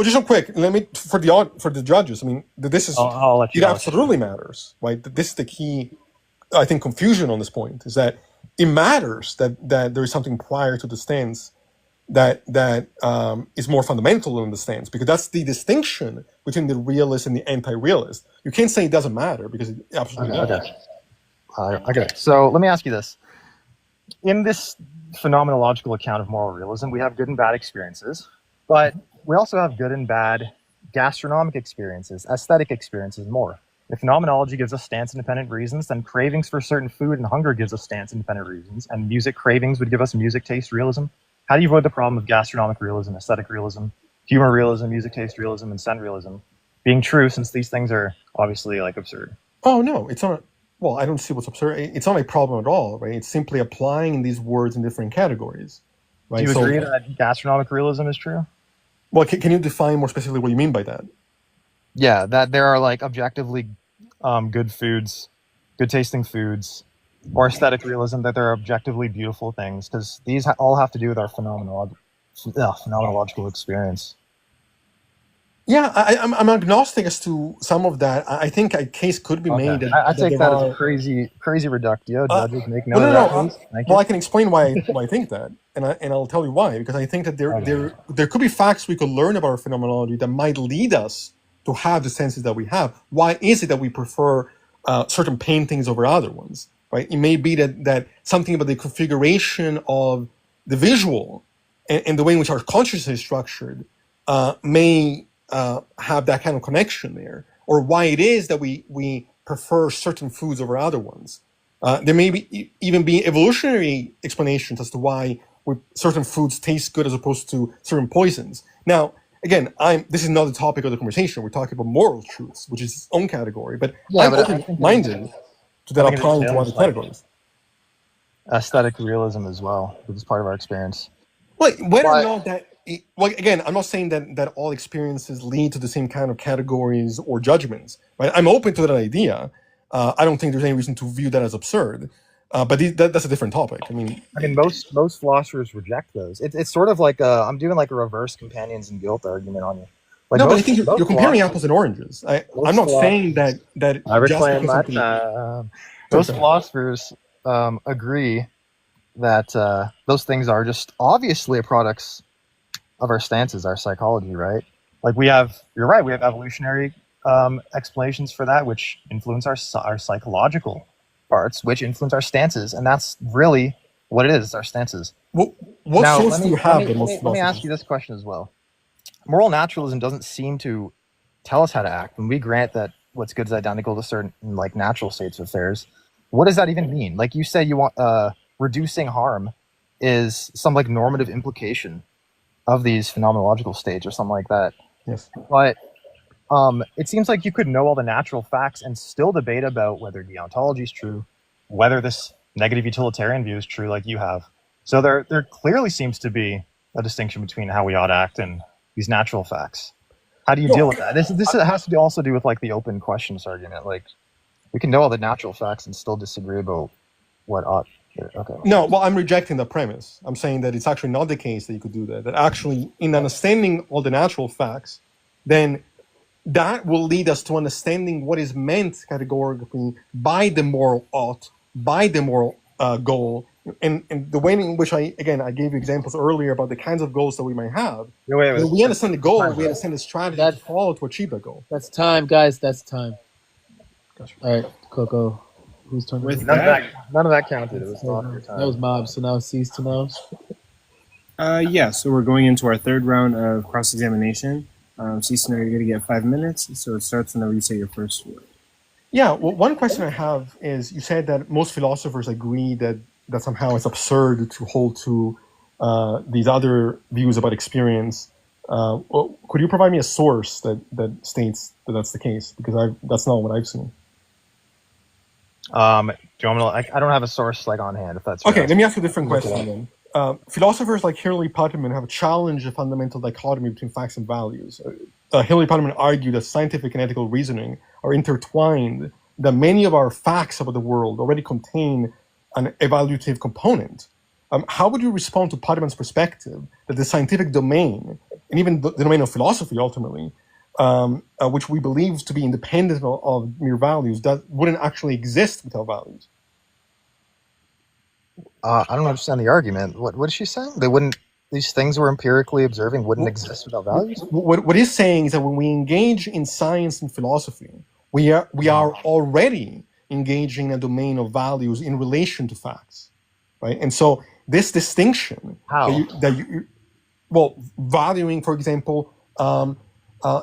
just real quick, for the judges. I mean, this is I'll let you. It absolutely matters, right? This is the key, I think, confusion on this point, is that it matters that there is something prior to the stance that is more fundamental than the stance, because that's the distinction between the realist and the anti-realist. You can't say it doesn't matter, because it absolutely does. Okay. So let me ask you this: in this phenomenological account of moral realism, we have good and bad experiences, but we also have good and bad gastronomic experiences, aesthetic experiences, and more. If phenomenology gives us stance-independent reasons, then cravings for certain food and hunger gives us stance-independent reasons, and music cravings would give us music taste realism. How do you avoid the problem of gastronomic realism, aesthetic realism, humor realism, music taste realism, and scent realism being true, since these things are obviously like absurd? Oh no, it's not. Well, I don't see what's absurd. It's not a problem at all, right? It's simply applying these words in different categories, right? Do you agree that gastronomic realism is true? Well, can you define more specifically what you mean by that? Yeah, that there are like objectively good foods, good tasting foods, or aesthetic realism, that there are objectively beautiful things, because these all have to do with our phenomenological experience. Yeah, I'm agnostic as to some of that. I think a case could be made. I take that as a crazy reductio. Judges make note of that. Thank you. Well, I can explain why I think that, and I'll tell you why. Because I think that there could be facts we could learn about our phenomenology that might lead us to have the senses that we have. Why is it that we prefer certain paintings over other ones? Right? It may be that something about the configuration of the visual and the way in which our consciousness is structured may have that kind of connection there, or why it is that we prefer certain foods over other ones. There may even be evolutionary explanations as to why certain foods taste good as opposed to certain poisons. Now, again, this is not the topic of the conversation. We're talking about moral truths, which is its own category. But I'm open-minded to that applying to other categories. Aesthetic realism as well, which is part of our experience. Well, whether or not that... Well, again, I'm not saying that all experiences lead to the same kind of categories or judgments. Right? I'm open to that idea. I don't think there's any reason to view that as absurd. But that's a different topic. I mean, most philosophers reject those. It's sort of like I'm doing like a reverse companions and guilt argument on you. Like no, but I think you're comparing apples and oranges. I'm not saying that I reclaim that. Most philosophers agree that those things are just obviously products of our stances, our psychology, right? Like you're right, we have evolutionary explanations for that, which influence our psychological parts, which influence our stances, and that's really what it is. It's our stances. What source do you have? Let me ask you this question as well. Moral naturalism doesn't seem to tell us how to act. When we grant that what's good is identical to certain like natural states of affairs, what does that even mean? Like you say, you want reducing harm is some like normative implication of these phenomenological states or something like that. Yes. But it seems like you could know all the natural facts and still debate about whether deontology is true, whether this negative utilitarian view is true, like you have. So there clearly seems to be a distinction between how we ought to act and these natural facts. How do you deal with that? This has to also do with like the open questions argument. Like we can know all the natural facts and still disagree about what ought. Okay. No, well, I'm rejecting the premise. I'm saying that it's actually not the case that you could do that. That actually, in understanding all the natural facts, then that will lead us to understanding what is meant categorically by the moral ought, by the moral goal, and the way in which I gave you examples earlier about the kinds of goals that we might have. When we understand the goal, we understand the strategy to follow to achieve that goal. That's time, guys. That's time. Gotcha. All right, Coco. Whose turn? None of that counted. It was not your time. That was Mob. So now Ceasetoknow. Yeah, so we're going into our third round of cross-examination. Ceasetoknow, you're going to get 5 minutes, so it starts whenever you say your first word. Yeah, well, one question I have is, you said that most philosophers agree that that somehow it's absurd to hold to these other views about experience. Well, could you provide me a source that states that that's the case? Because that's not what I've seen. Do you want me to, I don't have a source like on hand, if that's okay. fair. Let me ask you a different question then. Philosophers like Hillary Putnam have challenged the fundamental dichotomy between facts and values. Hillary Putnam argued that scientific and ethical reasoning are intertwined, that many of our facts about the world already contain an evaluative component. How would you respond to Putnam's perspective that the scientific domain, and even the domain of philosophy ultimately, which we believe to be independent of mere values, that wouldn't actually exist without values? I don't understand the argument. What is she saying? These things we're empirically observing wouldn't exist without values? What he's saying is that when we engage in science and philosophy, we are already engaging in a domain of values in relation to facts, right? And so this distinction, valuing, for example,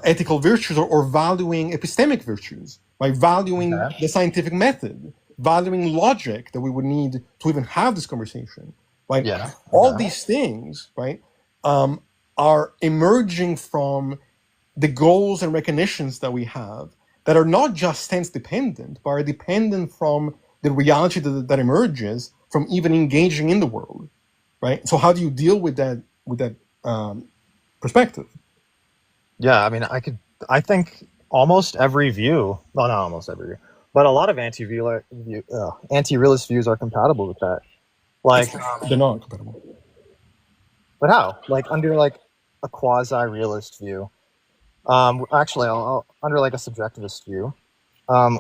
ethical virtues or valuing epistemic virtues, right? Valuing the scientific method, valuing logic that we would need to even have this conversation, right? All these things, right, are emerging from the goals and recognitions that we have that are not just stance dependent, but are dependent from the reality that emerges from even engaging in the world, right? So how do you deal with that perspective? Yeah, I mean, I think almost every view, well, not almost every view, but a lot of anti-realist views are compatible with that. Like, they're not compatible. But how? Like under like a quasi-realist view. Actually, under like a subjectivist view,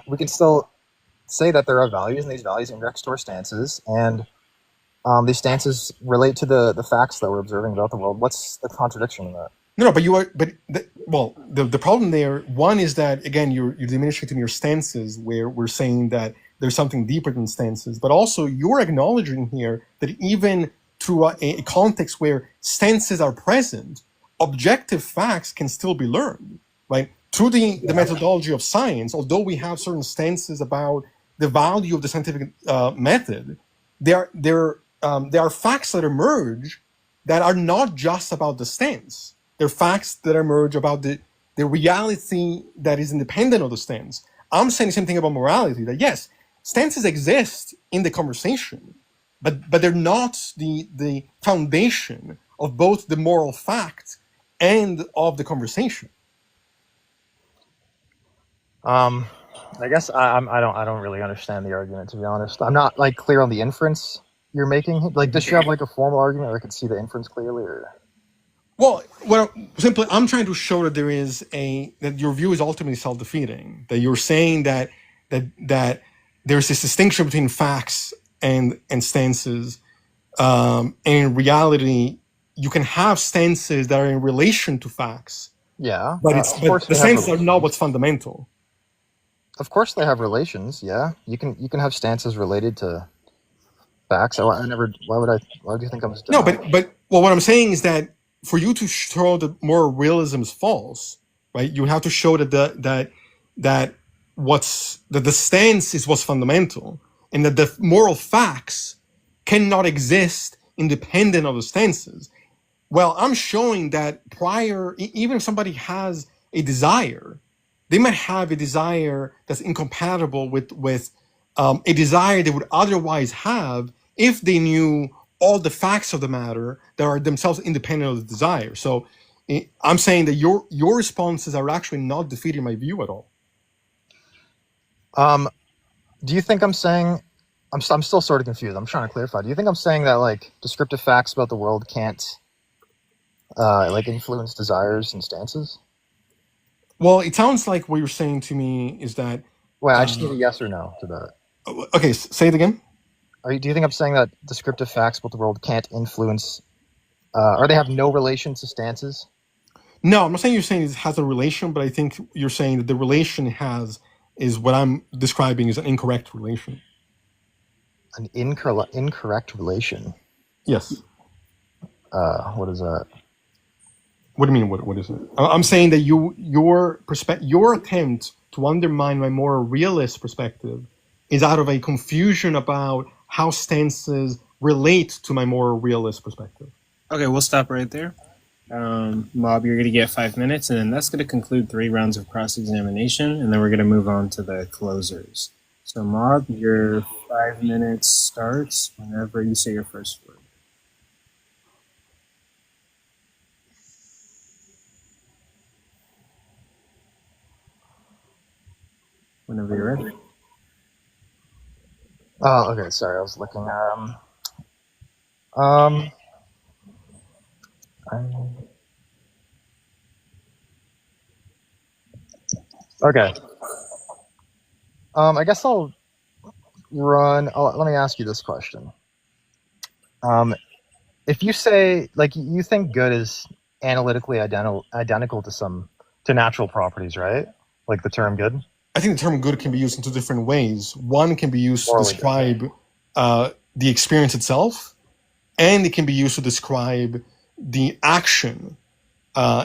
we can still say that there are values, and these values index to our stances, and these stances relate to the facts that we're observing about the world. What's the contradiction in that? No, but the problem there, one is that, again, you're diminishing in your stances, where we're saying that there's something deeper than stances, but also you're acknowledging here that even through a context where stances are present, objective facts can still be learned, right? Through the methodology of science, although we have certain stances about the value of the scientific method, there are facts that emerge that are not just about the stance. They're facts that emerge about the reality that is independent of the stance. I'm saying the same thing about morality, that yes, stances exist in the conversation, but they're not the foundation of both the moral fact and of the conversation. I guess I don't really understand the argument, to be honest. I'm not like clear on the inference you're making. Like, does she have like a formal argument where I can see the inference clearly? Or? Well, simply, I'm trying to show that that your view is ultimately self-defeating. That you're saying that there's this distinction between facts and stances, and in reality, you can have stances that are in relation to facts. Yeah, but the stances are not what's fundamental. Of course, they have relations. Yeah, you can have stances related to facts. Why do you think I'm? No, but what I'm saying is that for you to show that moral realism is false, right? You have to show that the stance is what's fundamental, and that the moral facts cannot exist independent of the stances. Well, I'm showing that even if somebody has a desire, they might have a desire that's incompatible with a desire they would otherwise have if they knew all the facts of the matter that are themselves independent of the desire. So I'm saying that your responses are actually not defeating my view at all. Do you think I'm saying, I'm still sort of confused. I'm trying to clarify. Do you think I'm saying that like descriptive facts about the world can't like influence desires and stances? Well, it sounds like what you're saying to me is that... Wait, I just need a yes or no to that. Okay, say it again. Do you think I'm saying that descriptive facts about the world can't influence, or they have no relation to stances? No, I'm not saying you're saying it has a relation, but I think you're saying that the relation is what I'm describing as an incorrect relation. An incorrect relation? Yes. What is that? What do you mean? What is it? I'm saying that your attempt to undermine my more realist perspective is out of a confusion about how stances relate to my more realist perspective. Okay, we'll stop right there. Mob, you're going to get 5 minutes, and then that's going to conclude 3 rounds of cross-examination, and then we're going to move on to the closers. So, Mob, your 5 minutes starts whenever you say your first word. Whenever you're ready. Oh, okay. Sorry, I was looking. Okay. I guess I'll run. Let me ask you this question. If you say, like, you think good is analytically identical to natural properties, right? Like the term good. I think the term good can be used in 2 different ways. One can be used to describe the experience itself, and it can be used to describe the action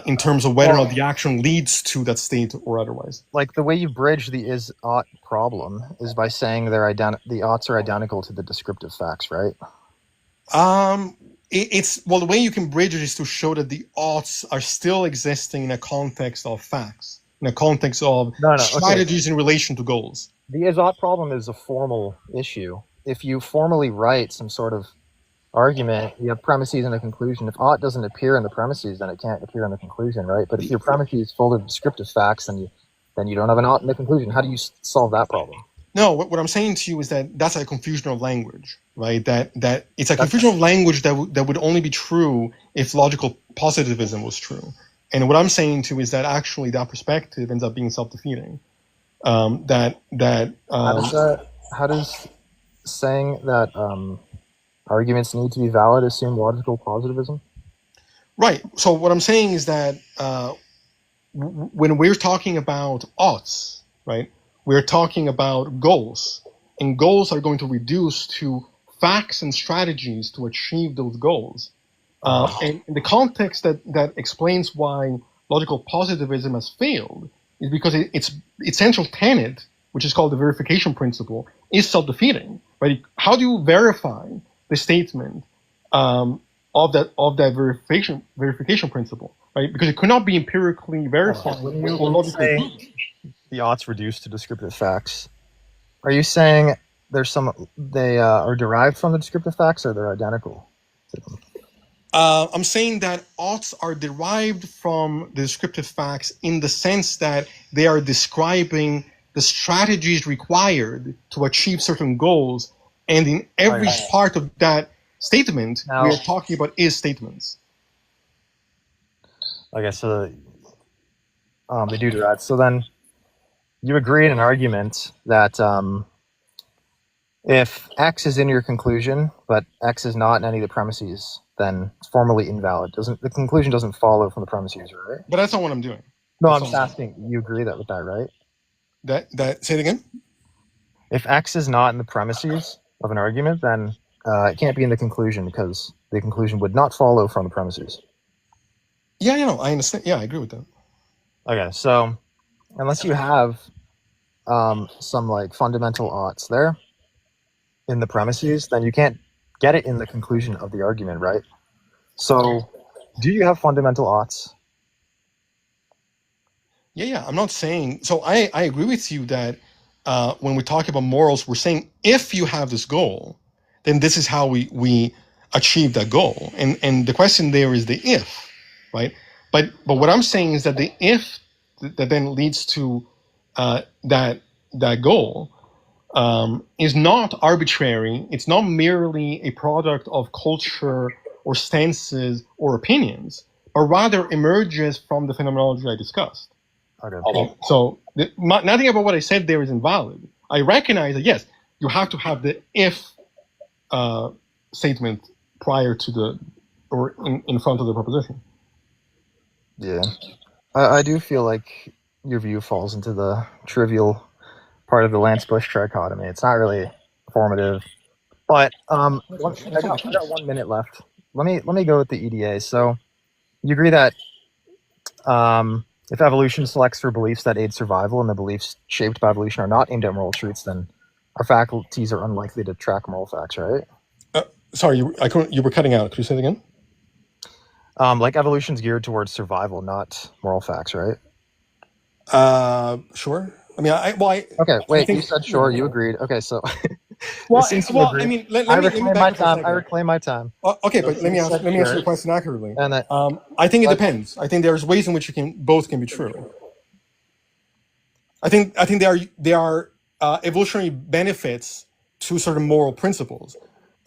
in terms of whether or not the action leads to that state or otherwise. Like the way you bridge the is-ought problem is by saying the oughts are identical to the descriptive facts, right? The way you can bridge it is to show that the oughts are still existing in a context of facts, in a context of strategies in relation to goals. The is-ought problem is a formal issue. If you formally write some sort of argument, you have premises and a conclusion. If ought doesn't appear in the premises, then it can't appear in the conclusion, right? But if your premises is full of descriptive facts, then you don't have an ought in the conclusion. How do you solve that problem? No, what I'm saying to you is that that's a confusion of language, right? That it's a confusion of language that would only be true if logical positivism was true. And what I'm saying to you is that actually that perspective ends up being self-defeating. How does saying that arguments need to be valid assume logical positivism? Right. So what I'm saying is that when we're talking about oughts, right, we're talking about goals, and goals are going to reduce to facts and strategies to achieve those goals. And the context that explains why logical positivism has failed is because its essential tenet, which is called the verification principle, is self-defeating. Right? How do you verify the statement of that verification principle? Right? Because it could not be empirically verified or logically. The oughts reduced to descriptive facts. Are you saying they are derived from the descriptive facts, or they're identical to them? I'm saying that oughts are derived from the descriptive facts in the sense that they are describing the strategies required to achieve certain goals, and in every part of that statement, we are talking about is statements. Okay, so they do derive. So then, you agree in an argument that if X is in your conclusion, but X is not in any of the premises, then it's formally invalid. The conclusion doesn't follow from the premises, right? But that's not what I'm doing. No, I'm just asking. You agree with that, right? Say it again. If X is not in the premises of an argument, then it can't be in the conclusion because the conclusion would not follow from the premises. Yeah, I understand. Yeah, I agree with that. Okay, so unless you have some like fundamental oughts there in the premises, then you can't get it in the conclusion of the argument, right? So do you have fundamental oughts? Yeah. I'm not saying... So I agree with you that when we talk about morals, we're saying if you have this goal, then this is how we achieve that goal. And the question there is the if, right? But what I'm saying is that the if that then leads to that goal is not arbitrary. It's not merely a product of culture or stances or opinions, but rather emerges from the phenomenology I discussed. Okay. So nothing about what I said there is invalid. I recognize that, yes, you have to have the if statement prior to or in front of the proposition. Yeah. I do feel like your view falls into the trivial part of the Lance Bush trichotomy. It's not really formative, but I got 1 minute left. Let me go with the EDA. So you agree that if evolution selects for beliefs that aid survival and the beliefs shaped by evolution are not aimed at moral truths, then Our faculties are unlikely to track moral facts, right? Sorry, you were cutting out. Could you say it again? Like evolution's geared towards survival, not moral facts, right? Sure. I mean, Okay, wait. think, You said sure. You agreed. Okay, so well, since you agreed, I mean, let I me reclaim back my up for a time. I second. reclaim my time. Okay, So but let me you said answer sure, your question accurately. and that, I think it depends. I think there's ways in which both can be true. I think there are evolutionary benefits to certain moral principles,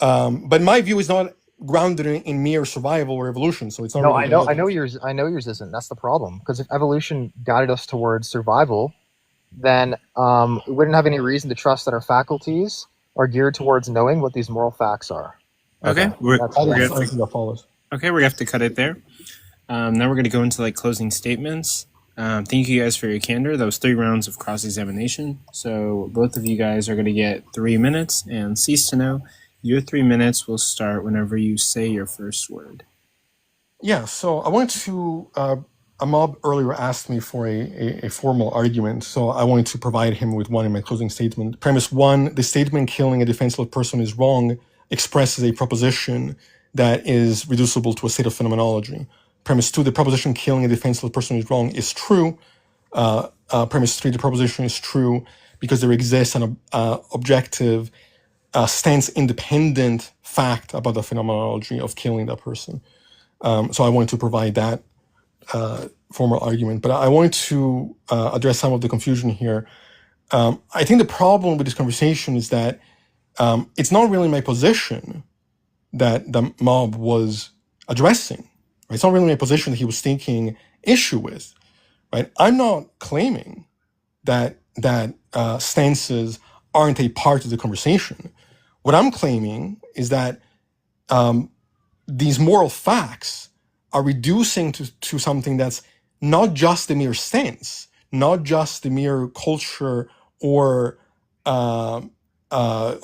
but my view is not grounded in mere survival or evolution. So it's not. no, really I know yours. I know yours isn't. That's the problem. Because if evolution guided us towards survival, then we wouldn't have any reason to trust that our faculties are geared towards knowing what these moral facts are. Okay, we're I gonna think that follows. okay. We're gonna have to cut it there. Now we're gonna go into like closing statements. Thank you guys for your candor. That was 3 rounds of cross-examination. So both of you guys are gonna get 3 minutes, and Ceasetoknow, your 3 minutes will start whenever you say your first word. Yeah, so I wanted to. A mob earlier asked me for a formal argument, so I wanted to provide him with one in my closing statement. Premise 1: the statement "killing a defenseless person is wrong" expresses a proposition that is reducible to a state of phenomenology. Premise 2: the proposition "killing a defenseless person is wrong" is true. Premise 3: the proposition is true because there exists an objective, stance-independent fact about the phenomenology of killing that person. So I wanted to provide that formal argument, but I wanted to address some of the confusion here. I think the problem with this conversation is that it's not really my position that the mob was addressing. Right? It's not really my position that he was taking issue with. Right? I'm not claiming that stances aren't a part of the conversation. What I'm claiming is that these moral facts are reducing to something that's not just the mere stance, not just the mere culture or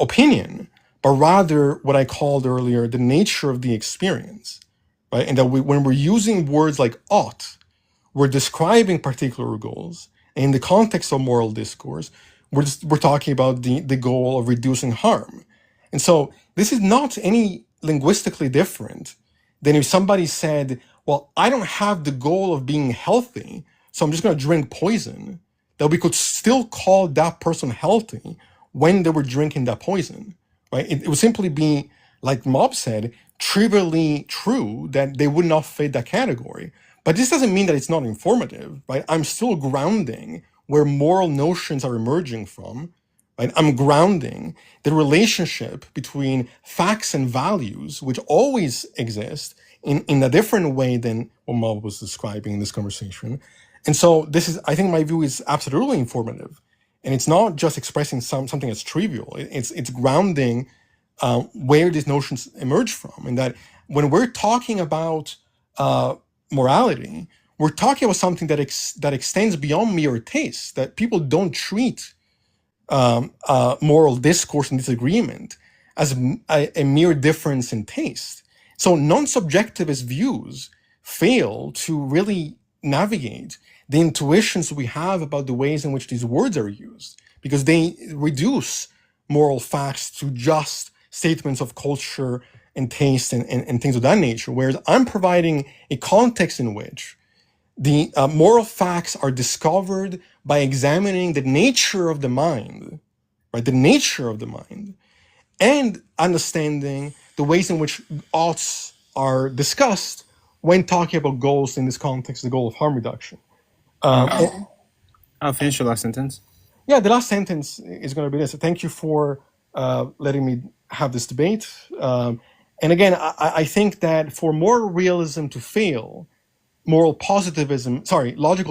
opinion, but rather what I called earlier the nature of the experience, right? And that when we're using words like ought, we're describing particular goals. And in the context of moral discourse, we're talking about the goal of reducing harm. And so this is not any linguistically different than if somebody said, well, I don't have the goal of being healthy, so I'm just going to drink poison, that we could still call that person healthy when they were drinking that poison, right? It would simply be, like Mob said, trivially true that they would not fit that category. But this doesn't mean that it's not informative, right? I'm still grounding where moral notions are emerging from, right? I'm grounding the relationship between facts and values, which always exist in a different way than what Mob was describing in this conversation. And so this is, I think my view is absolutely informative. And it's not just expressing something that's trivial. It's grounding where these notions emerge from. And that when we're talking about morality, we're talking about something that extends beyond mere taste, that people don't treat moral discourse and disagreement as a mere difference in taste. So non-subjectivist views fail to really navigate the intuitions we have about the ways in which these words are used, because they reduce moral facts to just statements of culture and taste and things of that nature, whereas I'm providing a context in which the moral facts are discovered by examining the nature of the mind, right? The nature of the mind, and understanding the ways in which oughts are discussed when talking about goals in this context, the goal of harm reduction. I'll finish your last sentence. Yeah, the last sentence is going to be this. Thank you for letting me have this debate. And again, I think that for moral realism to fail, logical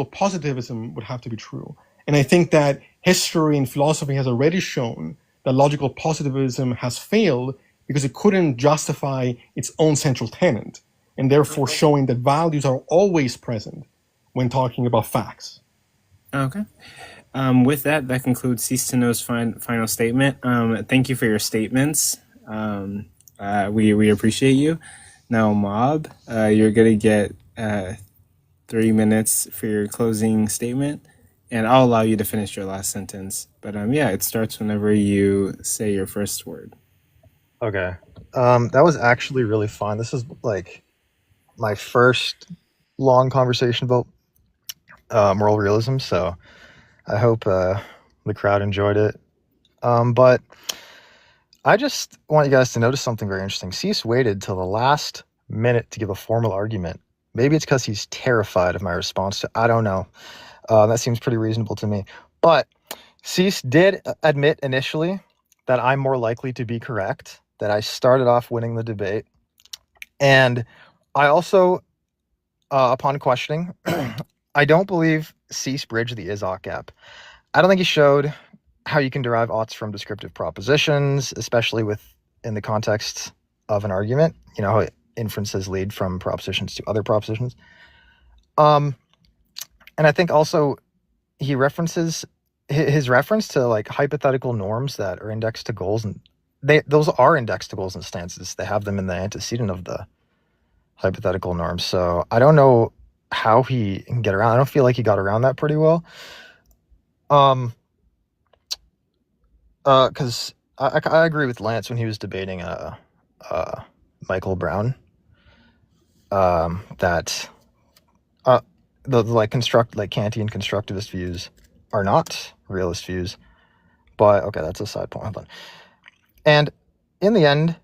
positivism would have to be true. And I think that history and philosophy has already shown that logical positivism has failed because it couldn't justify its own central tenet, and therefore showing that values are always present when talking about facts. Okay. With that concludes Ceasetoknow's final statement. Thank you for your statements. We appreciate you. Now, Mob, you're going to get 3 minutes for your closing statement. and I'll allow you to finish your last sentence. But yeah, it starts whenever you say your first word. Okay. That was actually really fun. This is like my first long conversation about moral realism, so I hope the crowd enjoyed it. But I just want you guys to notice something very interesting. Cease waited till the last minute to give a formal argument. Maybe it's because he's terrified of my response to, I don't know. That seems pretty reasonable to me. But Cease did admit initially that I'm more likely to be correct, that I started off winning the debate. And I also, upon questioning, I don't believe Cease bridged the is-ought gap. I don't think he showed how you can derive oughts from descriptive propositions, especially in the context of an argument. You know, how inferences lead from propositions to other propositions. And I think also he references his reference to like hypothetical norms that are indexed to goals, and those are indexed to goals and stances. They have them in the antecedent of the hypothetical norms. So I don't know how he can get around. I don't feel like he got around that pretty well. Because I agree with Lance when he was debating Michael Brown, that the like Kantian constructivist views are not realist views. But okay, that's a side point. Hold on. And in the end,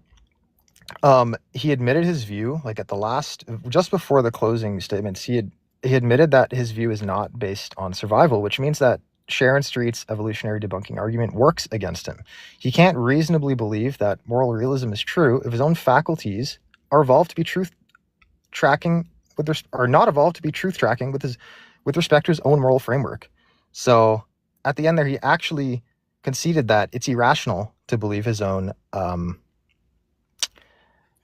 he admitted his view, like at the last, just before the closing statements, he admitted that his view is not based on survival, which means that Sharon Street's evolutionary debunking argument works against him. He can't reasonably believe that moral realism is true if his own faculties are evolved to be truth tracking are not evolved to be truth tracking with respect to his own moral framework. So at the end there, he actually conceded that it's irrational to believe his own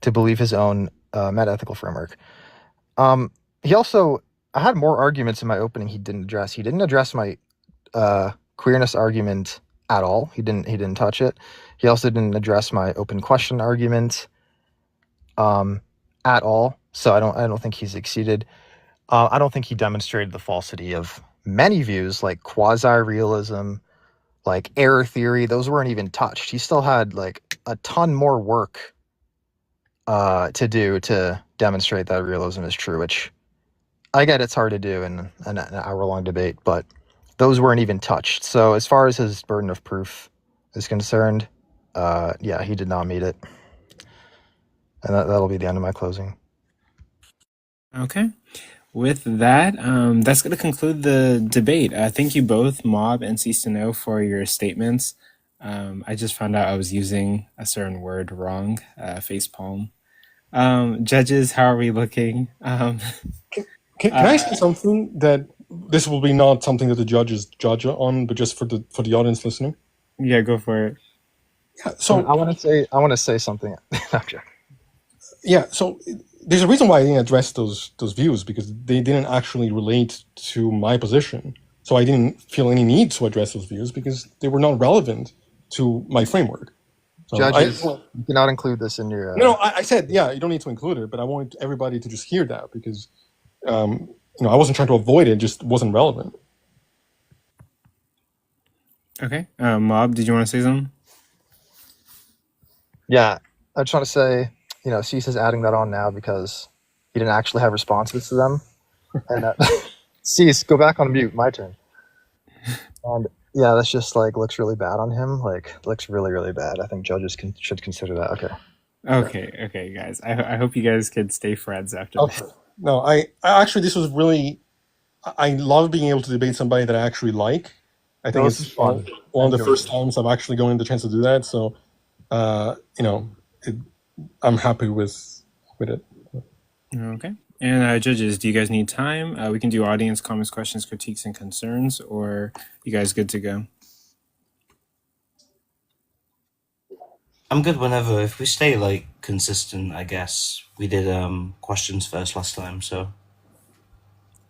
meta-ethical framework. He also, I had more arguments in my opening he didn't address. He didn't address my queerness argument at all. He didn't touch it. He also didn't address my open question argument at all. So I don't think he's exceeded. I don't think he demonstrated the falsity of many views like quasi-realism, like error theory. Those weren't even touched. He still had like a ton more work to do to demonstrate that realism is true, which I get it's hard to do in an hour-long debate, but those weren't even touched. So as far as his burden of proof is concerned, yeah, he did not meet it. And that'll be the end of my closing. Okay. With that, that's going to conclude the debate. Thank you both, Mob and Ceasetoknow, for your statements. I just found out I was using a certain word wrong, facepalm. Judges, how are we looking? Can I say something that this will be not something that the judges judge on, but just for the audience listening? Yeah, go for it. Yeah, so I want to say something. Yeah, so there's a reason why I didn't address those views, because they didn't actually relate to my position. So I didn't feel any need to address those views because they were not relevant to my framework. So Judges, you cannot include this in your... No, I said, yeah, you don't need to include it, but I wanted everybody to just hear that because, I wasn't trying to avoid it, just wasn't relevant. Okay. Mob, did you want to say something? Yeah, I just want to say, Cease is adding that on now because he didn't actually have responses to them. And Cease, go back on mute. My turn. And yeah, that's just looks really bad on him. Looks really, really bad. I think judges should consider that. Okay. Okay, guys. I hope you guys can stay friends after this. No, I actually, this was really, I love being able to debate somebody that I actually like. I think it's fun. One of the first times I'm actually going to the chance to do that. So, I'm happy with it. Okay. And judges, do you guys need time? We can do audience comments, questions, critiques, and concerns, or you guys good to go? I'm good whenever. If we stay consistent, I guess. We did questions first last time, so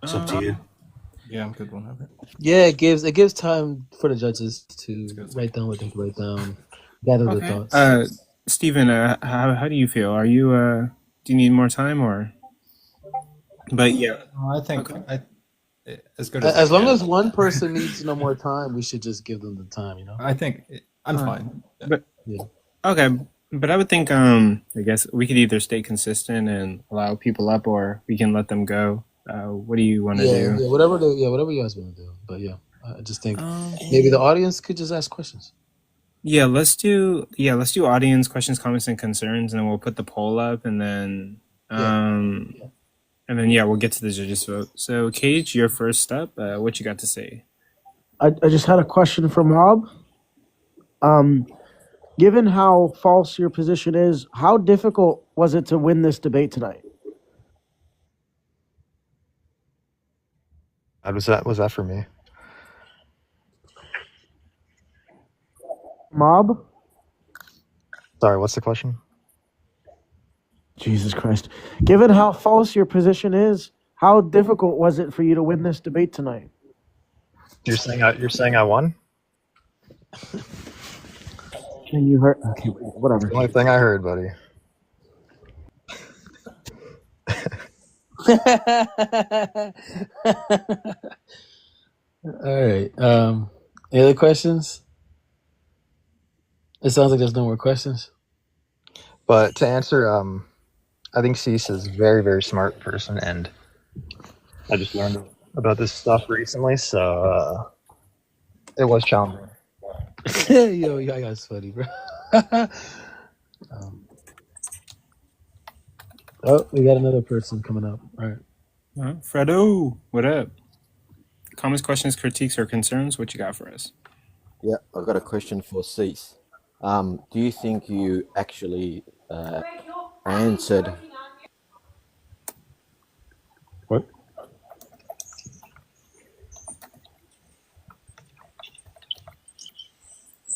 it's up to you. Yeah, I'm good whenever. Yeah, it gives time for the judges to write down what they can write down, gather the thoughts. Stephen, how do you feel? Are you do you need more time or? But yeah, I think as good as As I long can. as one person needs no more time, we should just give them the time. I think I'm fine. Yeah. But Yeah. okay, but I would think I guess we could either stay consistent and allow people up, or we can let them go. What do you want to do? Whatever you guys want to do. But yeah, I just think maybe the audience could just ask questions. Yeah, let's do audience questions, comments, and concerns, and then we'll put the poll up, and then we'll get to the judges vote. So, Cage, your first up. What you got to say? I just had a question for Mob. Given how false your position is, how difficult was it to win this debate tonight? Was that for me? Mob? Sorry, what's the question? Jesus Christ. Given how false your position is, how difficult was it for you to win this debate tonight? You're saying I won? And you heard? Okay, whatever. The only thing I heard, buddy. All right. Any other questions? It sounds like there's no more questions. But to answer, I think Cease is a very, very smart person, and I just learned about this stuff recently, so it was challenging. Yo, y'all guys funny, bro. We got another person coming up. All right. Fredo, what up? Comments, questions, critiques, or concerns? What you got for us? Yeah, I've got a question for Cease. Do you think you actually answered? What?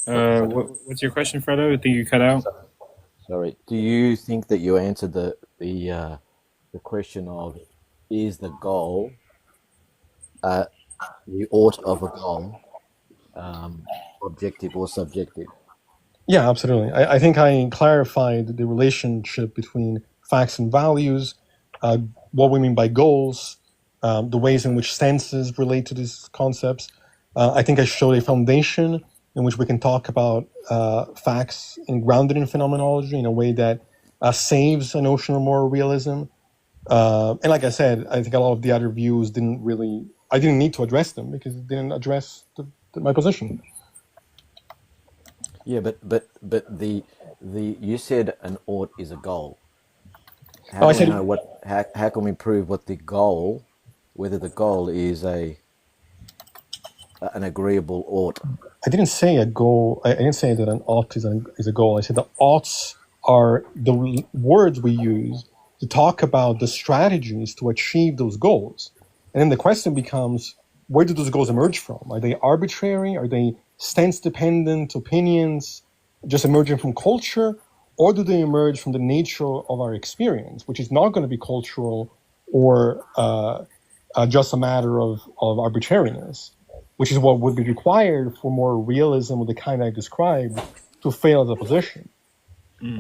What's your question, Fredo? I think you cut out. Sorry. Do you think that you answered the question of is the goal the ought of a goal objective or subjective? Yeah, absolutely. I think I clarified the relationship between facts and values, what we mean by goals, the ways in which senses relate to these concepts. I think I showed a foundation in which we can talk about facts and grounded in phenomenology in a way that saves a notion of moral realism. And like I said, I think a lot of the other views I didn't need to address them because it didn't address my position. Yeah, but the you said an ought is a goal. How can we prove what the goal, whether the goal is an agreeable ought? I didn't say a goal. I didn't say that an ought is a goal. I said the oughts are the words we use to talk about the strategies to achieve those goals. And then the question becomes, where do those goals emerge from? Are they arbitrary? Are they stance-dependent opinions just emerging from culture? Or do they emerge from the nature of our experience, which is not going to be cultural or just a matter of arbitrariness, which is what would be required for more realism of the kind I described to fail as a position.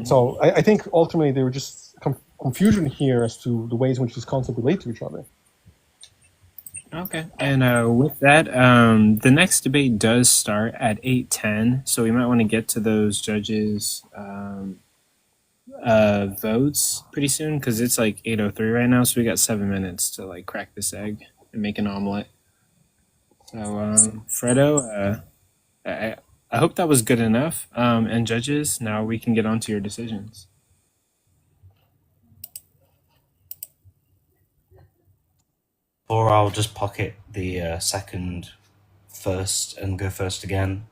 So I think ultimately there were just confusion here as to the ways in which these concepts relate to each other. Okay. And with that, the next debate does start at 8:10, so we might want to get to those judges' votes pretty soon because it's like 8:03 right now, so we got 7 minutes to like crack this egg and make an omelet. So, Fredo, I hope that was good enough. And judges, now we can get on to your decisions. Or I'll just pocket the second first and go first again.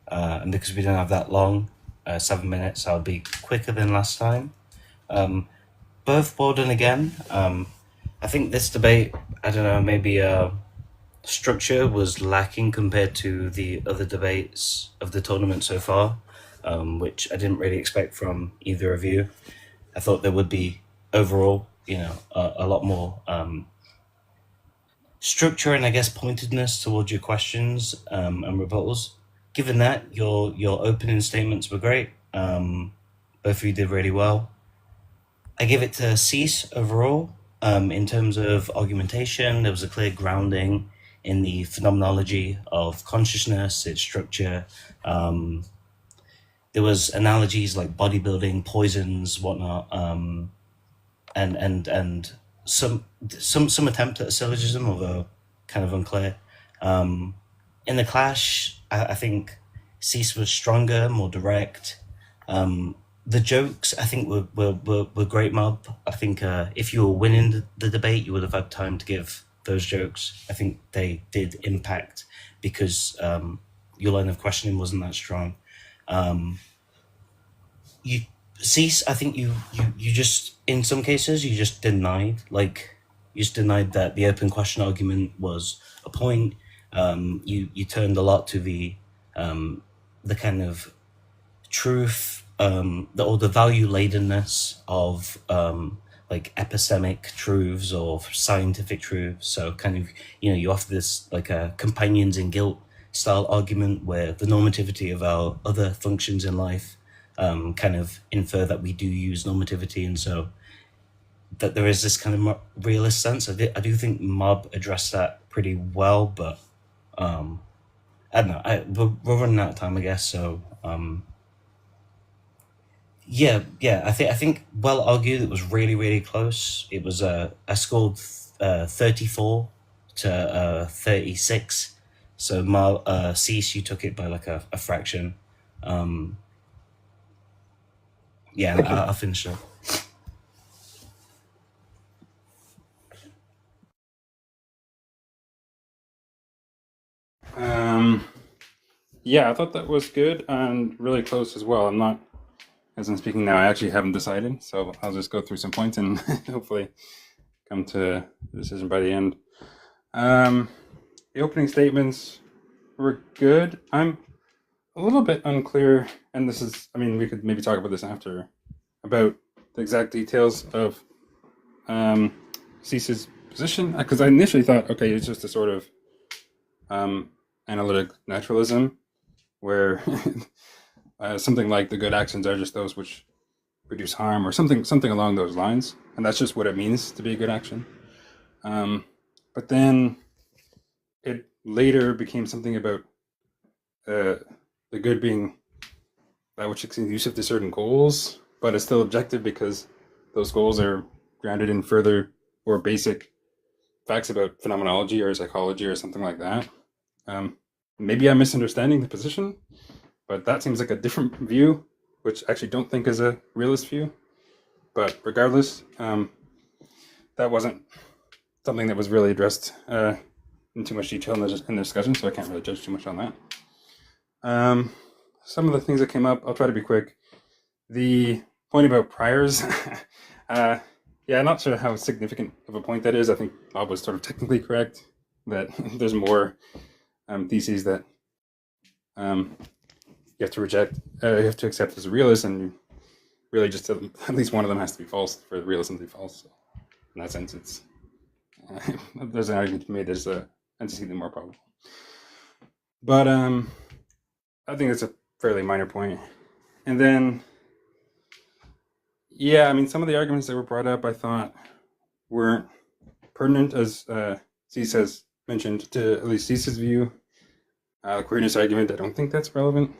And because we don't have that long, 7 minutes, I'll be quicker than last time. Both well done again. I think this debate, I don't know, maybe structure was lacking compared to the other debates of the tournament so far, which I didn't really expect from either of you. I thought there would be overall, a lot more structure and I guess pointedness towards your questions and rebuttals. Given that, your opening statements were great. Both of you did really well. I give it to Cease overall. In terms of argumentation, there was a clear grounding in the phenomenology of consciousness, its structure. There was analogies like bodybuilding, poisons, whatnot, and some attempt at a syllogism, although kind of unclear. In the clash, I think Cease was stronger, more direct. The jokes, I think, were great, Mob. I think if you were winning the debate, you would have had time to give those jokes. I think they did impact because your line of questioning wasn't that strong. You Cease, I think you just, in some cases, you just denied, that the open question argument was a point. You turned a lot to the kind of truth, or the value ladenness of like epistemic truths or scientific truths. So kind of, you offer this like a companions in guilt style argument where the normativity of our other functions in life kind of infer that we do use normativity, and so that there is this kind of realist sense. I do think Mob addressed that pretty well, but I don't know. We're running out of time, I guess. So yeah. I think well argued. It was really, really close. It was I scored 34 to 36. So Cease, you took it by like a fraction. Yeah, I'll finish up. Yeah, I thought that was good and really close as well. As I'm speaking now, I actually haven't decided, so I'll just go through some points and hopefully come to a decision by the end. The opening statements were good. I'm a little bit unclear, and we could maybe talk about this after, about the exact details of Cease's position, because I initially thought, okay, it's just a sort of analytic naturalism, where something like the good actions are just those which produce harm, or something along those lines, and that's just what it means to be a good action. But then it later became something about the good being that which is conducive to certain goals, but it's still objective because those goals are grounded in further or basic facts about phenomenology or psychology or something like that. Maybe I'm misunderstanding the position, but that seems like a different view, which I actually don't think is a realist view. But regardless, that wasn't something that was really addressed in too much detail in the discussion, so I can't really judge too much on that. Some of the things that came up, I'll try to be quick. The point about priors, yeah, I'm not sure how significant of a point that is. I think Bob was sort of technically correct that there's more theses that you have to reject, you have to accept as a realist, and really just at least one of them has to be false for the realism to be false. So in that sense, it's there's an argument to be made there's an antecedent more probable. But I think it's a fairly minor point. And then, yeah, some of the arguments that were brought up I thought weren't pertinent, as Cease has mentioned, to at least Cease's view. Queerness argument, I don't think that's relevant,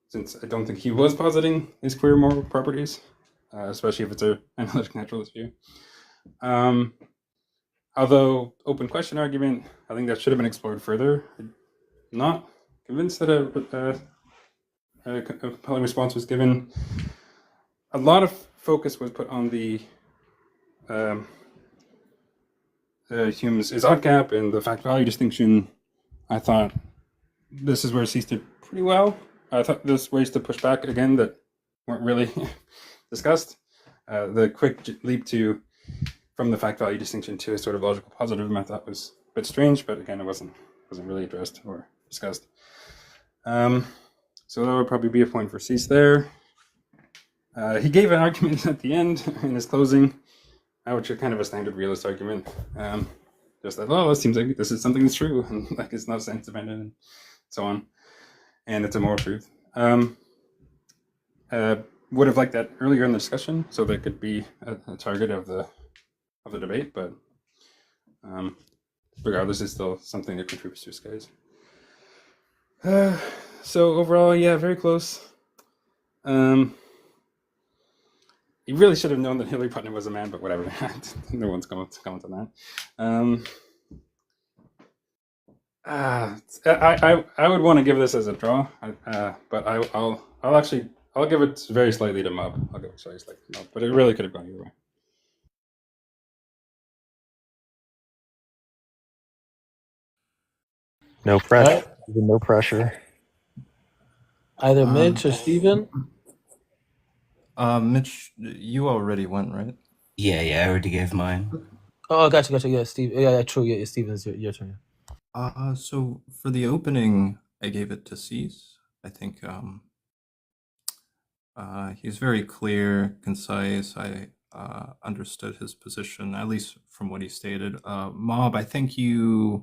since I don't think he was positing his queer moral properties, especially if it's an analytic naturalist view. Although open question argument, I think that should have been explored further. I'm not convinced that a compelling response was given. A lot of focus was put on the Hume's is-odd gap and the fact-value distinction. I thought this is where Cease did pretty well. I thought there's ways to push back again that weren't really discussed. The quick leap from the fact-value distinction to a sort of logical positivism I thought was a bit strange, but again, it wasn't really addressed or discussed. So that would probably be a point for Cease there. He gave an argument at the end in his closing, which is kind of a standard realist argument. Just that, it seems like this is something that's true, and like it's not sense dependent, and so on, and it's a moral truth. Would have liked that earlier in the discussion, so there could be a target of the the debate, but regardless, it's still something that contributes to skies. So overall, yeah, very close. You really should have known that Hillary Putnam was a man, but whatever. No one's going to comment on that. I would want to give this as a draw, but I'll give it very slightly to Mob. I'll give it very slightly to Mob, but it really could have gone either way. No pressure. No pressure. Either Mitch or Steven? Mitch, you already went, right? Yeah, I already gave mine. Oh, gotcha. Yeah, Steve. Yeah, true. Yeah, Steven's your turn. So for the opening, I gave it to Cease. I think he's very clear, concise. I understood his position, at least from what he stated. Mob, I think I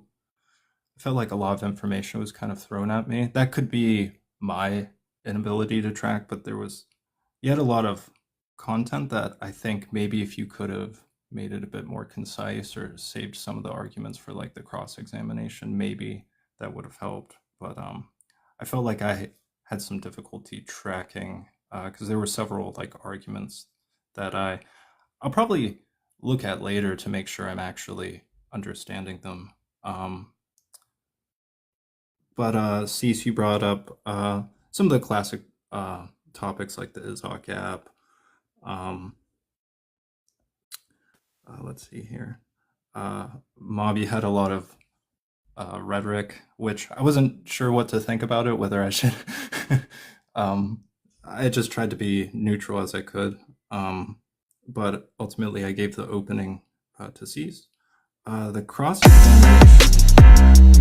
felt like a lot of information was kind of thrown at me. That could be my inability to track, but you had a lot of content that I think maybe if you could have made it a bit more concise or saved some of the arguments for like the cross-examination, maybe that would have helped. But I felt like I had some difficulty tracking because there were several like arguments that I'll probably look at later to make sure I'm actually understanding them. But Cease, you brought up some of the classic topics like the Izhok gap. Let's see here. Mob, you had a lot of rhetoric, which I wasn't sure what to think about it, whether I should. I just tried to be neutral as I could. But ultimately, I gave the opening to Cease. The cross-examination